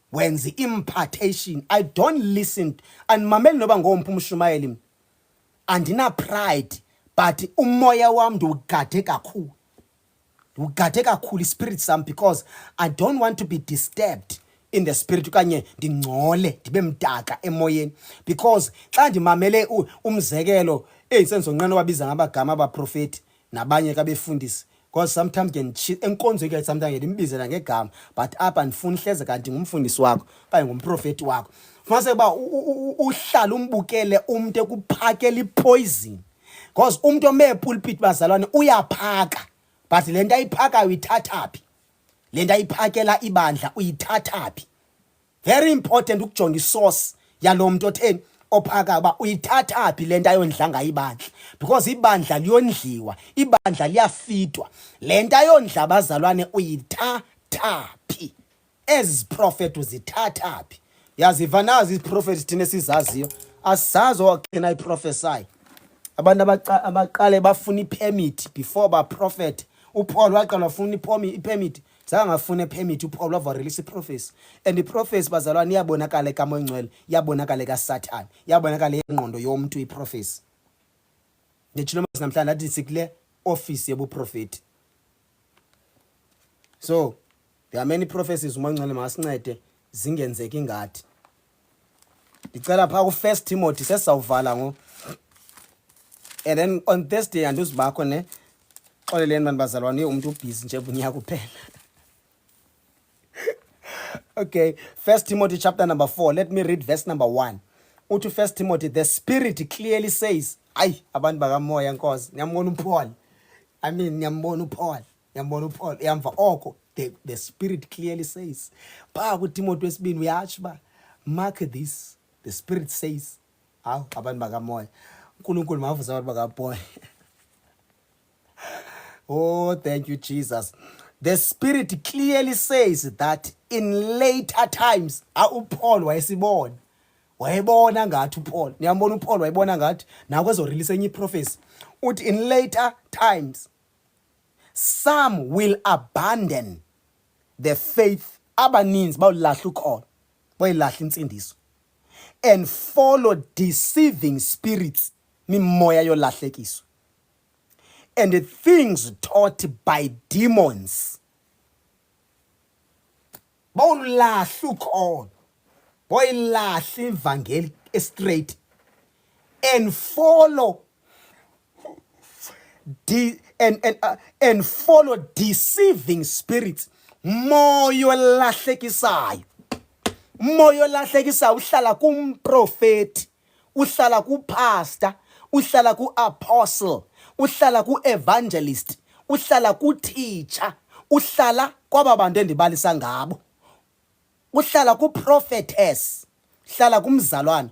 When the impartation, I don't listen. And mameli noba ngomphi umshumayeli, andina pride, but umoya wami ndiwugade kakhulu. Ndiwugade kakhulu spirit sam because I don't want to be disturbed in the spirit kanye ndingcole ndibe mdaka emoyeni. Because xa ndimamele umzekelo senzonqena wabiza ngabagama abaprofeti nabanye kabefundisi, because sometimes enkonzo ke sometimes ngelimbizela ngegama, but apha ndifuna hleze kanti ngumfundisi wakho kanye ngumprofeti wakho. Mase ba uhlala umbukele umuntu ekuphakela ipoison, because umuntu ome pulpit bazalwane uyaphaka, but lento ayiphakayo uyithathaphi? Lento ayiphakela ibandla uyithathaphi? Very important ukujonga isource yalo muntu otheni ophaka ba uyithathaphi lento ayondlanga ibandla, because ibandla liyondliwa, ibandla liyafitwa. Lento ayondla abazalwane uyithathaphi? Ezi prophet uzithathaphi? Yaziva nazi iprophets thina sizaziyo, asizazi oqina iprophesy. abantu abaqale bafuna ipermit before ba prophet. uPaul waqala wafuna ipermit, zange ngafuna ipermit. uPaul wava release prophecy, and prophecy bazalwane iyabonakala eKamoya Engcwele, iyabonakala kaSathane, iyabonakala ingqondo yomuntu iProphecy. Ngitshilo namhlanje athi sikule office yobuprofeti. So there are many prophecies uMangcwele masincede zingenzeki ngathi. Ndicela pha ku 1 Timothy sesawuvala ngo, and then on Thursday anduzibakho ne xoleleni bantu bazalwane umuntu ubusy nje bunya kuphela. Okay, 1 Timothy chapter number 4, let me read verse number 1. Uthi 1 Timothy, the Spirit clearly says, ay abantu bakamoya Nkosi, ngiyambona uPaul. I mean ngiyambona uPaul, yamva oko the Spirit clearly says. Ba ku Timothy wesibini uyatsho ba, mark this, the Spirit says. Aw abantu bakamoya. uNkulunkulu mavuza abantu bakamoya. Oh, thank you, Jesus. The Spirit clearly says that in later times, uPaul wayebona ngathi uPaul. Niyambona uPaul wayebona ngathi nakwezo release enye prophecy. Uthi in later times, some will abandon the faith, abaninzi bawulahla ukholo, bayilahla insindiso, and follow deceiving spirits, mimoya yolahlekiso, and the things taught by demons. Bawulahla ukholo, bayilahla ivangeli straight, and follow and follow deceiving spirits. Moyo lahlekisayo, moyo lahlekisayo uhlala kumprofeti, uhlala kupastor, uhlala kuapostle, uhlala kuevangelist, uhlala kuteacher, uhlala kwaba bantu endibalisa ngabo, uhlala kuprophetess, uhlala kumzalwane.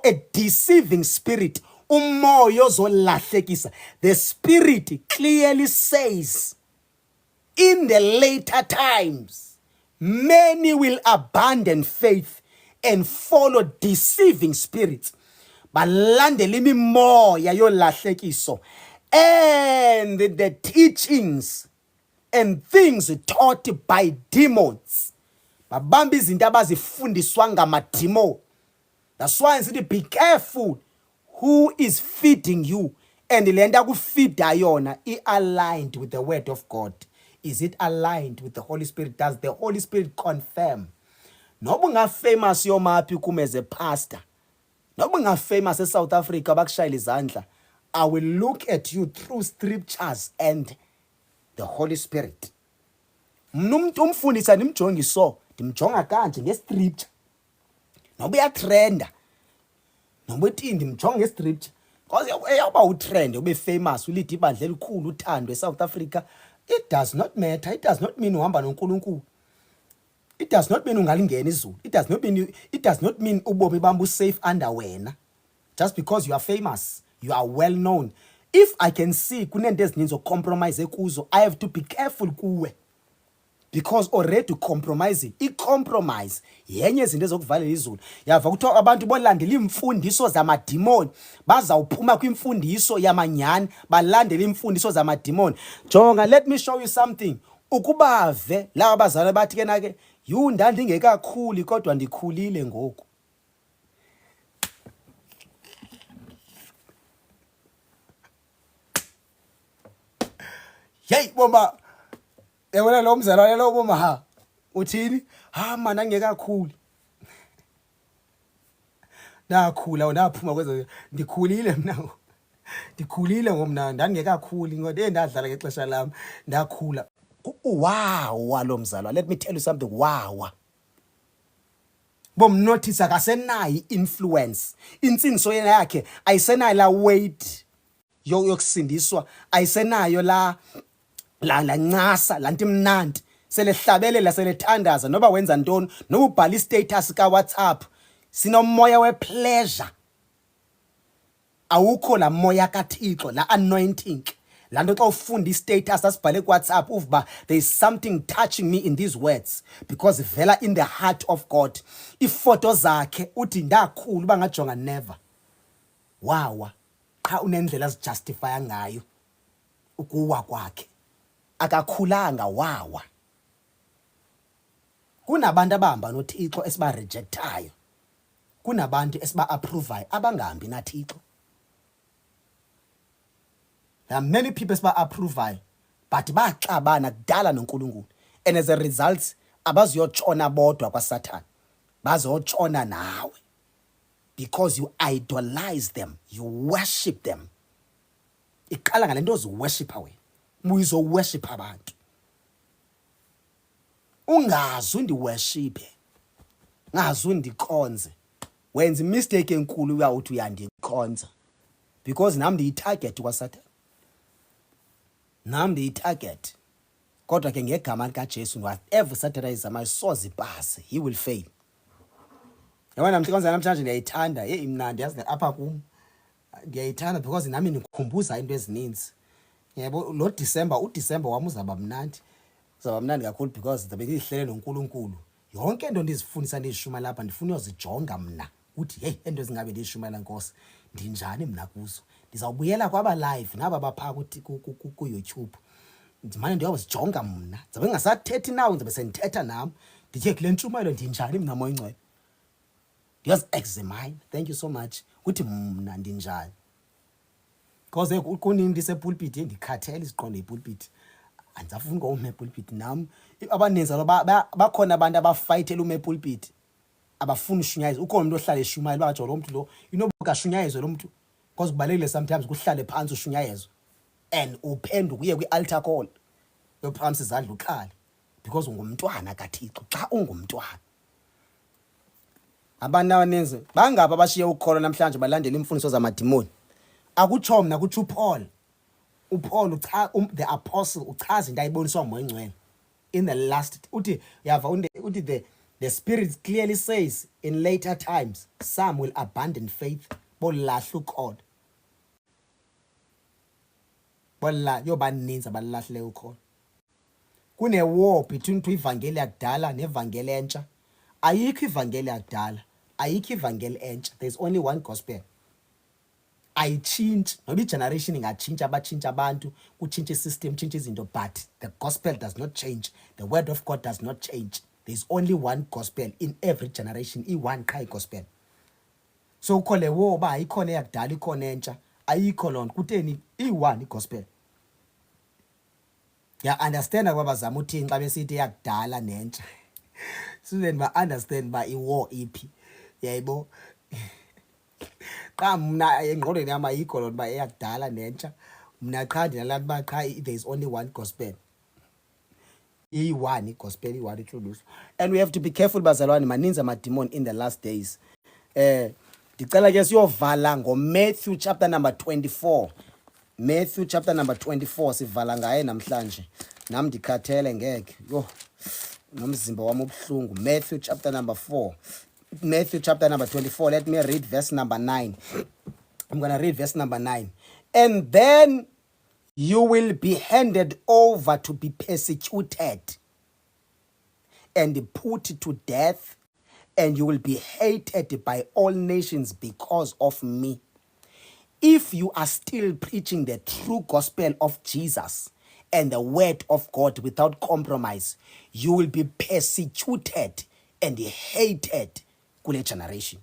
A deceiving spirit, umoyo zolahlekisa. The Spirit clearly says, in the later times, many will abandon faith and follow deceiving spirits. Balandela imimoya yolahlekiso and the teachings and things taught by demons. Babamba izinto abazifundiswa ngamademo. That's why I said, be careful who is feeding you, and lenda kufeeda yona aligned with the word of God. Is it aligned with the Holy Spirit? Does the Holy Spirit confirm? Noba unga famous yomaphi kuma as a pastor, noba unga famous eSouth Africa bakushayela izandla, I will look at you through scriptures and the Holy Spirit. Umuntu umfundisa nimjonga so, ndimjonga kanje ngescripture. Noba uyatrenda, noba uthi ndimjonga ngescripture, because yaba utrend ube famous ulide ibandla elikhulu uthandwe eSouth Africa. It does not matter. It does not mean uhamba noNkulunkulu. It does not mean ungalingena izulu. It does not mean ubomi bami safe under wena. Just because you are famous, you are well known. If I can see kunento ezininzi ocompromise kuzo, I have to be careful kuwe. Because already compromising, i-compromise yenye izinto ezokuvalela izulu. Yava kuthiwa abantu bolandela imfundiso zamadimoni bazawuphuma kwimfundiso yamanyani balandela imfundiso zamadimoni. Jonga, let me show you something. Ukubave la abazali bathi ke na ke yu ndandingekakhuli kodwa ndikhulile ngoku. Hey bomba, yabona lo mzalwane lo boma ha uthini ha mana ngekakhuli nakhula naphuma kwezo ndikhulile mina ndikhulile ngomna ndangekakhuli ngoba endadlala ngexesha lami ndakhula. Wow lo mzalwane, let me tell you something. Wow bomnotice akasenayi influence, insindiso yena yakhe ayisenayo la weight yokusindiswa, ayisenayo la ncasa lanti mnandi selehlabelela selethandaza noba wenza ntoni, noba ubhala istatus ka WhatsApp sinomoya we pleasure. Awukho la moya kaThixo, la anointing. Lanto xa ufunda istatus asibhale ku WhatsApp uvuba there is something touching me in these words because vela in the heart of God. Ifoto zakhe uthi ndakhulu bangajonga never. Wow. qha unendlela azijustifya ngayo ukuwa kwakhe akakhulanga wawa. Kunabantu abahamba noThixo esiba rejectayo, kunabantu esiba approveayo abangahambi naThixo. There are many people esiba approveayo but baxabana kudala noNkulunkulu, and as a result abaziyotshona bodwa kwaSathane, bazotshona nawe because you idolize them, you worship them. Iqala ngalento oziworshipa wena, muyizo worship abantu. Ungazi undiworshipe, ngazi undikhonze, wenza mistake enkulu uyawuthi uyandikhonza because nami ndiyitarget kwaSathane, nami ndiyitarget. Kodwa ke ngegama likaJesu whatever Sathane izama isoze ipase, he will fail. Yabona mhlikonza namhlanje ndiyayithanda, imnandi yazi apha kum. Ndiyayithanda because nami nikhumbuza into ezininzi. Yebo lo uDecember wami uzaba mnandi. Uzaba mnandi kakhulu because ndibe ngihlele noNkulunkulu. Yonke into ndizifundisa ndishuma lapha ndifuna uyozijonga mna. Uthi hey into ezingabe ndishumela Nkosi ndinjani mna kuzo. Ndizawubuyela kwaba live naba bapha ku YouTube. Ndimane ndiyozijonga mna. Ndizabe ngingasathethi nawe, ndizabe sendithetha nami. Ndithe kule ntshumayelo ndinjani mna moya ingcwele. Examine. Thank you so much. Uthi mna ndinjani. Because kunini ndisepulpit ndikhathele isiqondo ipulpit. Andizafuna ngome epulpit nami. Abaninzi bakhona abantu abafayithela ume epulpit. Abafuna ushunyayeza. Ukhona umuntu ohlala eshumayela bathi lo muntu lo inobuka shunyayezwe lo muntu. Because kubalekile sometimes kuhlale phansi ushunyayezwe. And uphenduka uye kwi-altar call. Uyophakamisa izandla ukhale because ungumntwana kaThixo. Xa ungumntwana abantu abaninzi bangapha bashiye ukholo namhlanje balandela imfundiso zamadimoni. Akutsho mna kutsho uPaul. uPaul the apostle uchaza into ayiboniswa uMoya Ingcwele in the last uthi yava uthi the Spirit clearly says in later times some will abandon faith bolahla ukholo. Bola yobaninzi abalahle ukholo. Kune war between ivangeli yakudala nevangeli entsha. Ayikho ivangeli yakudala, ayikho ivangeli entsha. There's only one gospel. Ayichinji noba igeneration ingatshintsha abatshintsha abantu kutshintsha isystem tshintsha izinto, but the gospel does not change. The word of God does not change. There's only one gospel in every generation, one qha gospel. So ukhole war ba ayikhona yakudala ikhona entsha, ayikho lona kutheni one gospel. Ya understand kwabazama uthi xa besithi yakudala nentsha. So then ba understand ba iwar iphi. Yayibo. Xa mna engqondweni yami ayikho lona ba eyakudala nentsha. Mna qha ndinalapha ba qha there is only one gospel. One gospel, one introduce. And we have to be careful bazalwane maninzi amademon in the last days. Ndicela ke siyovala ngoMatthew chapter number 24. Matthew chapter number 24 sivala ngaye namhlanje. Nami ndikhathele ngeke. Yo. Nomzimba wami ubuhlungu. Matthew chapter number 4. Matthew chapter number 24. Let me read verse number 9. I'm going to read verse number 9. And then you will be handed over to be persecuted and put to death, and you will be hated by all nations because of me. If you are still preaching the true gospel of Jesus and the word of God without compromise, you will be persecuted and hated. Kule generation.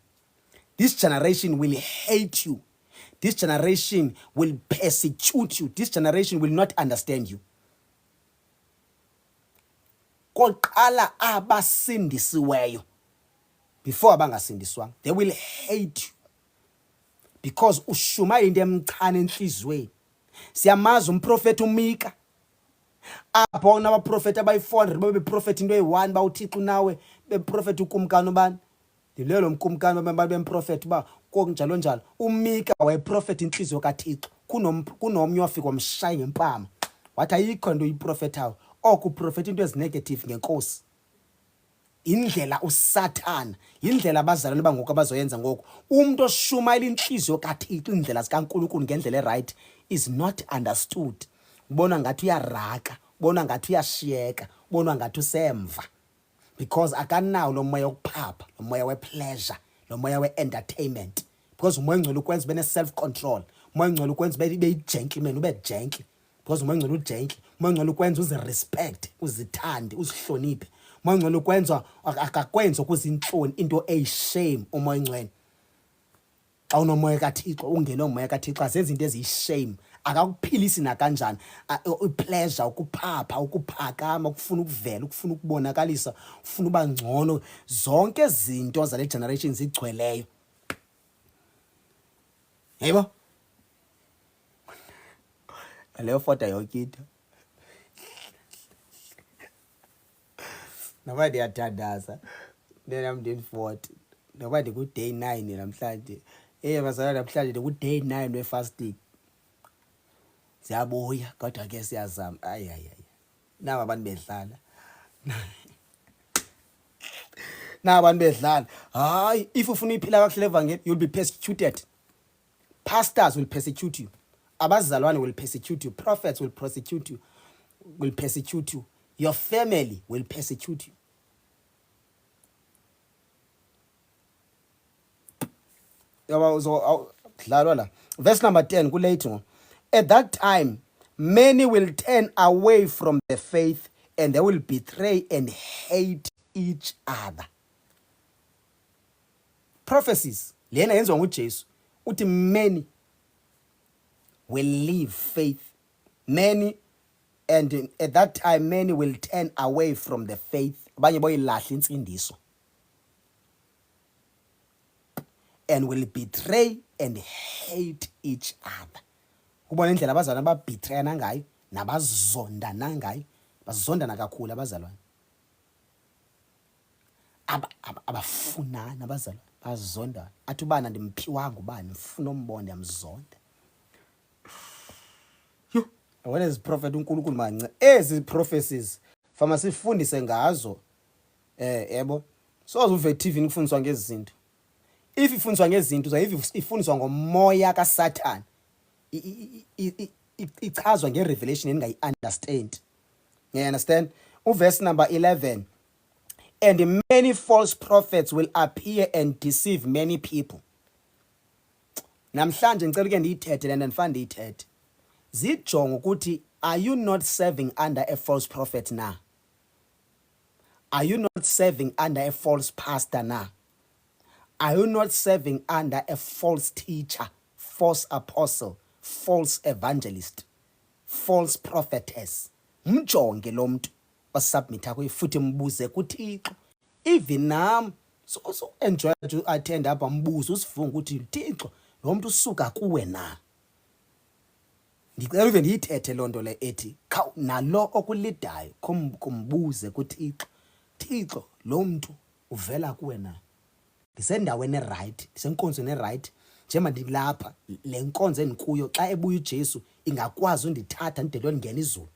This generation will hate you. This generation will persecute you. This generation will not understand you. Koqala abasindisiweyo before abangasindiswanga, they will hate you because ushuma into emchana enhlizweni. Siyamazi umprofeti uMika. Abona abaprofeti abayi400 babe prophet into eyi1 bawuthixo nawe beprofeti ukumkani ubani. Dilelo mkumkani bemprofeti ba konjalo njalo. uMika wayeprofeti inhliziyo kaThixo. Kunomnye wafika wamshaya ngempama. Wathi ayikho into uyiprofetayo. Okuprofeti into ezinegative ngenkosi. Indlela uSathana, indlela abazalwane bangoku abazoyenza ngoku. Umuntu oshumayela inhliziyo kaThixo indlela zikaNkulunkulu ngendlela eright is not understood. Ubona ngathi uyaraka, ubona ngathi uyashiyeka, ubona ngathi usemva. Because akanawo lo moya wokuphapha, lo moya wepleasure, lo moya we-entertainment. Because uMoya Ingcwele ukwenza ube ne-self control. umoya ongcwele ukwenza ube gentleman, ube gentle, because umoya ongcwele ugentle. Umoya ongcwele ukwenza uzirespect, uzithande, uzihloniphe. Umoya ongcwele ukwenza akakwenza ukuzinhloni, into eyishame. Umoya ongcwele xa unomoya kaThixo, ungene umoya kaThixo, azenza into eziyishame, akakuphilisi nakanjani. Pleasure, ukuphapha, ukuphakama, ukufuna ukuvela, ukufuna ukubonakalisa, ufuna uba ngcono, zonke izinto zale generation zigcweleyo. Yebo, leyo foto yokita noba ndiyathandaza nami ndini-40 noba ndiku-day 9 namhlanje. Bazalwane, namhlanje ndiku-day 9 we-fasting. Siyabuya kodwa ke siyazama. Ayi naba abantu bedlala naba abantu bedlala. Hayi, if ufuna iphila kakuhle evangeli, you'll be persecuted. Pastors will persecute you. Abazalwane will persecute you. Prophets will persecute you. Your family will persecute you. Verse number 10 kulater. At that time many will turn away from the faith, and they will betray and hate each other. Prophecies lena yenziwa nguJesu uthi many will leave faith, many, and at that time many will turn away from the faith, abanye boyilahla insindiso, and will betray and hate each other. Ubona indlela abazalwane ababethrayana ngayo nabazondana ngayo, bazondana kakhulu abazalwane, abafunana abazalwane, bazondana. Athi ubana ndimphiwanga ubani, mfuna umbonde amzonde. Wena prophet uNkulunkulu manje ezi prophecies fama sifundise ngazo, yebo, soze uve TV nikufundiswa ngezinto. If ifundiswa ngezinto uzayive ifundiswa ngomoya kaSathane, ichazwa ngerevelation engayi understand. You understand? Verse number 11, and many false prophets will appear and deceive many people. Namhlanje ngicela ke ndiyithethe lento ndifana ndiyithethe. Zijonga ukuthi, are you not serving under a false prophet now? Are you not serving under a false pastor now? Are you not serving under a false teacher, false apostle, false evangelist, false prophetess? Mjonge lo muntu osubmitha kuye futhi mbuze kuThixo. Even nam so enjoy to attend apha mbuzo usivunga ukuthi Thixo lo muntu usuka kuwe na. Ngicela ndiyithethe lonto le ethi nalo okulidayo kumbuze kuThixo. Thixo lo muntu uvela kuwe na. Ndisendaweni right, ndisenkonzweni right, njengoba ndilapha le nkonzo endikuyo, xa ebuya uJesu ingakwazi undithatha ndide ndiyongena izulu.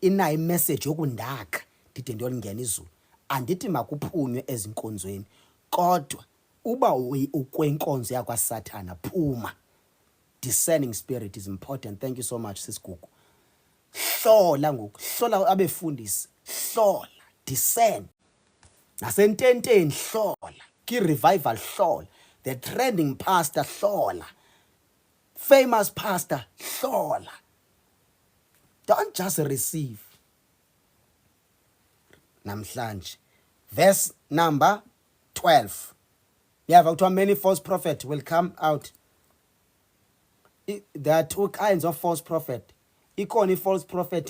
Inayo imessage yokundakha ndide ndiyongena izulu. Andithi makuphunywe ezinkonzweni, kodwa uba ukwenkonzo yakwaSathana phuma. Discerning spirit is important. Thank you so much, Sisigugu. Hlola ngoku, hlola abefundisi, hlola, discern. Nasententeni hlola, ki revival hlola, the trending pastor hlola, famous pastor hlola. Don't just receive. Namhlanje verse number 12. Yeah, many false prophets will come out. There are two kinds of false prophet. Ikona false prophet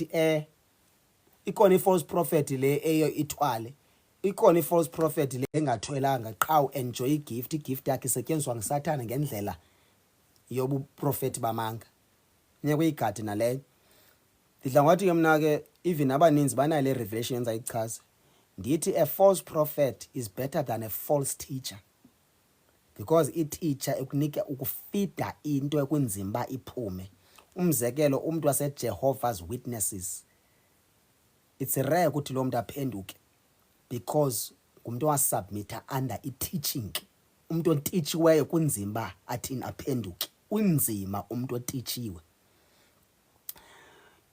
ikona false prophet le eyo ithwale. Ikona false prophet le engathwelanga qha enjoy igift yakhe isetyenziswa ngeSathane ngendlela yobu prophet bamanga. Nye kuyigadi naleyo. Ndidla ngathi ke mina ke even abaninzi banayo le revelation yenza ichaza. Ndithi a false prophet is better than a false teacher. Because i-teacher ekunika ukufida into ekunzima iphume. Umzekelo umuntu wase Jehovah's Witnesses, it's rare ukuthi lo muntu aphenduke because umuntu wasubmita under i-teaching. Umuntu oteachiweyo kunzima athini aphenduke. Unzima umuntu oteachiwe.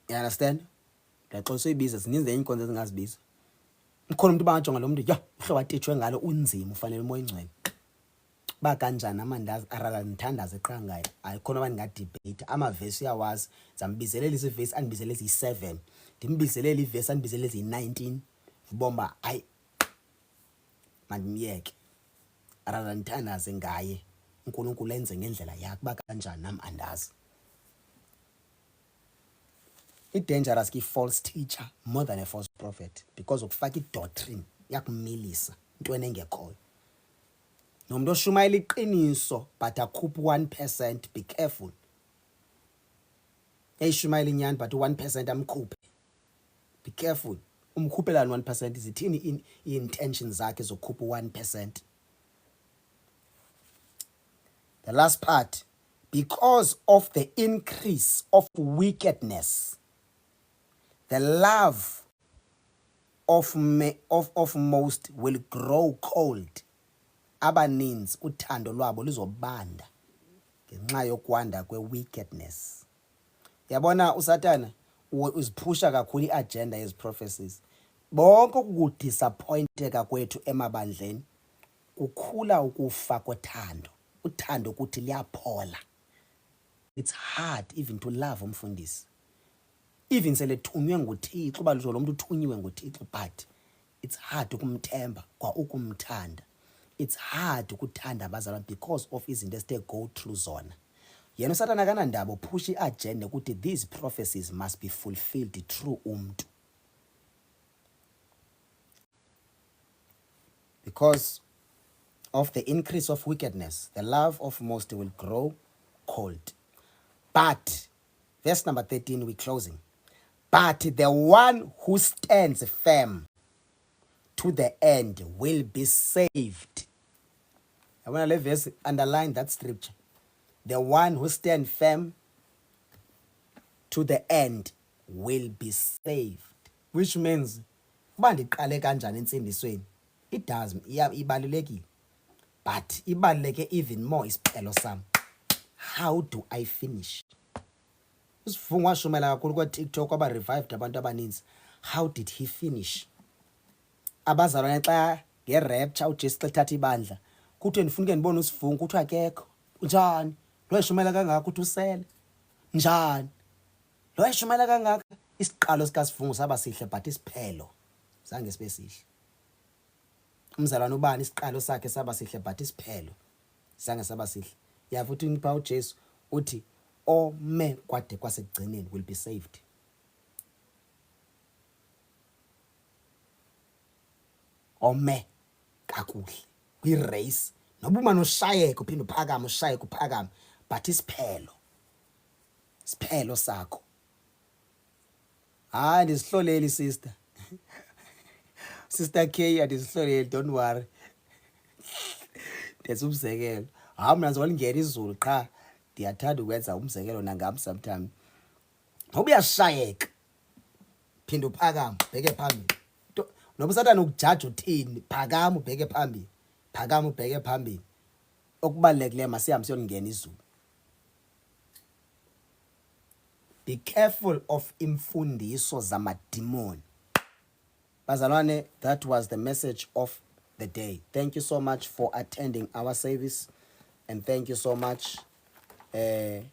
You understand? Ngaxoxa ibiza zininzi inkonzo ezingazibiza. Ukhona umuntu bangajonga lo muntu, ya, uhlobo ateachwe ngalo unzima ufanele umoya ongcwele. ba kanjani amandazi arala nithandaze eqangayo ayikhona abaningadebate amavesi uyawazi zambizelela isivesi andibizelela ezi7 ndimbizelela ivesi andibizelela ezi19 ubomba ayi mandimyeke arala nithandaze ngaye uNkulunkulu enze ngendlela yakhe ba kanjani nami andazi. I-dangerous ki-false teacher more than a false prophet because ukufaka i-doctrine yakumilisa into engekhoyo. Nomuntu oshumayela iqiniso but akhupha 1%, be careful. Eyishumayela inyani but 1% amkhuphe. Be careful. Umkhuphelani 1% izithini i-intentions zakhe zokukhupha 1%. The last part, because of the increase of wickedness, the love of most will grow cold. Abaninzi uthando lwabo luzobanda ngenxa yokwanda kwe-wickedness. Yabona uSathana uziphusha kakhulu i-agenda yezi prophecies. Bonke ukudisappointeka kwethu emabandleni kukhula ukufa kothando. Uthando ukuthi liyaphola. It's hard even to love umfundisi. Even selethunywe nguThixo balusho lo muntu uthunyiwe nguThixo but it's hard ukumthemba kwa ukumthanda. It's hard ukuthanda abazalwane because of izinto esithe go through zona. Yena uSathana kanandaba push i-agenda ukuthi these prophecies must be fulfilled through umuntu. Because of the increase of wickedness, the love of most will grow cold. But, verse number 13, we're closing. But the one who stands firm to the end will be saved. I want to let verse underline that scripture. The one who stands firm to the end will be saved. Which means, uba ndiqale kanjani entsindisweni, it does, ibalulekile. But ibaluleke even more isiphelo sami. How do I finish? Usifunga washumela kakhulu kwa TikTok aba revived abantu abaninzi. How did he finish? Abazalwane xa nge-rapture uJesu xa ethatha ibandla. Kuthi ndifuna ke ndibone usifunga ukuthi akekho. Njani? Lo yashumela kangaka uthi usele. Njani? Lo yashumela kangaka isiqalo sikasifungo saba sihle but isiphelo zange sibe sihle. Umzalwane ubani isiqalo sakhe saba sihle but isiphelo zange saba sihle. Yavuthi unipha uJesu uthi ome kwade kwasekugcineni will be saved. Ome kakuhle kwi-race noba uma noshayeka uphinde uphakame ushayeka uphakame but isiphelo sakho. Hayi ndisihloleli sister. Sister K andisihloleli, don't worry. Ndenza umzekelo. Hayi mina ngizolingena izulu qha ndiyathanda ukwenza umzekelo nangami sometimes. Ngoba uyashayeka phinde uphakame bheke phambili. Noba uSathane ukujaja uthini phakama ubheke phambili. Phakama ubheke phambili. Okubalekile masihambe siyongena izulu. Be careful of imfundiso zamademon. Bazalwane, that was the message of the day. Thank you so much for attending our service and thank you so much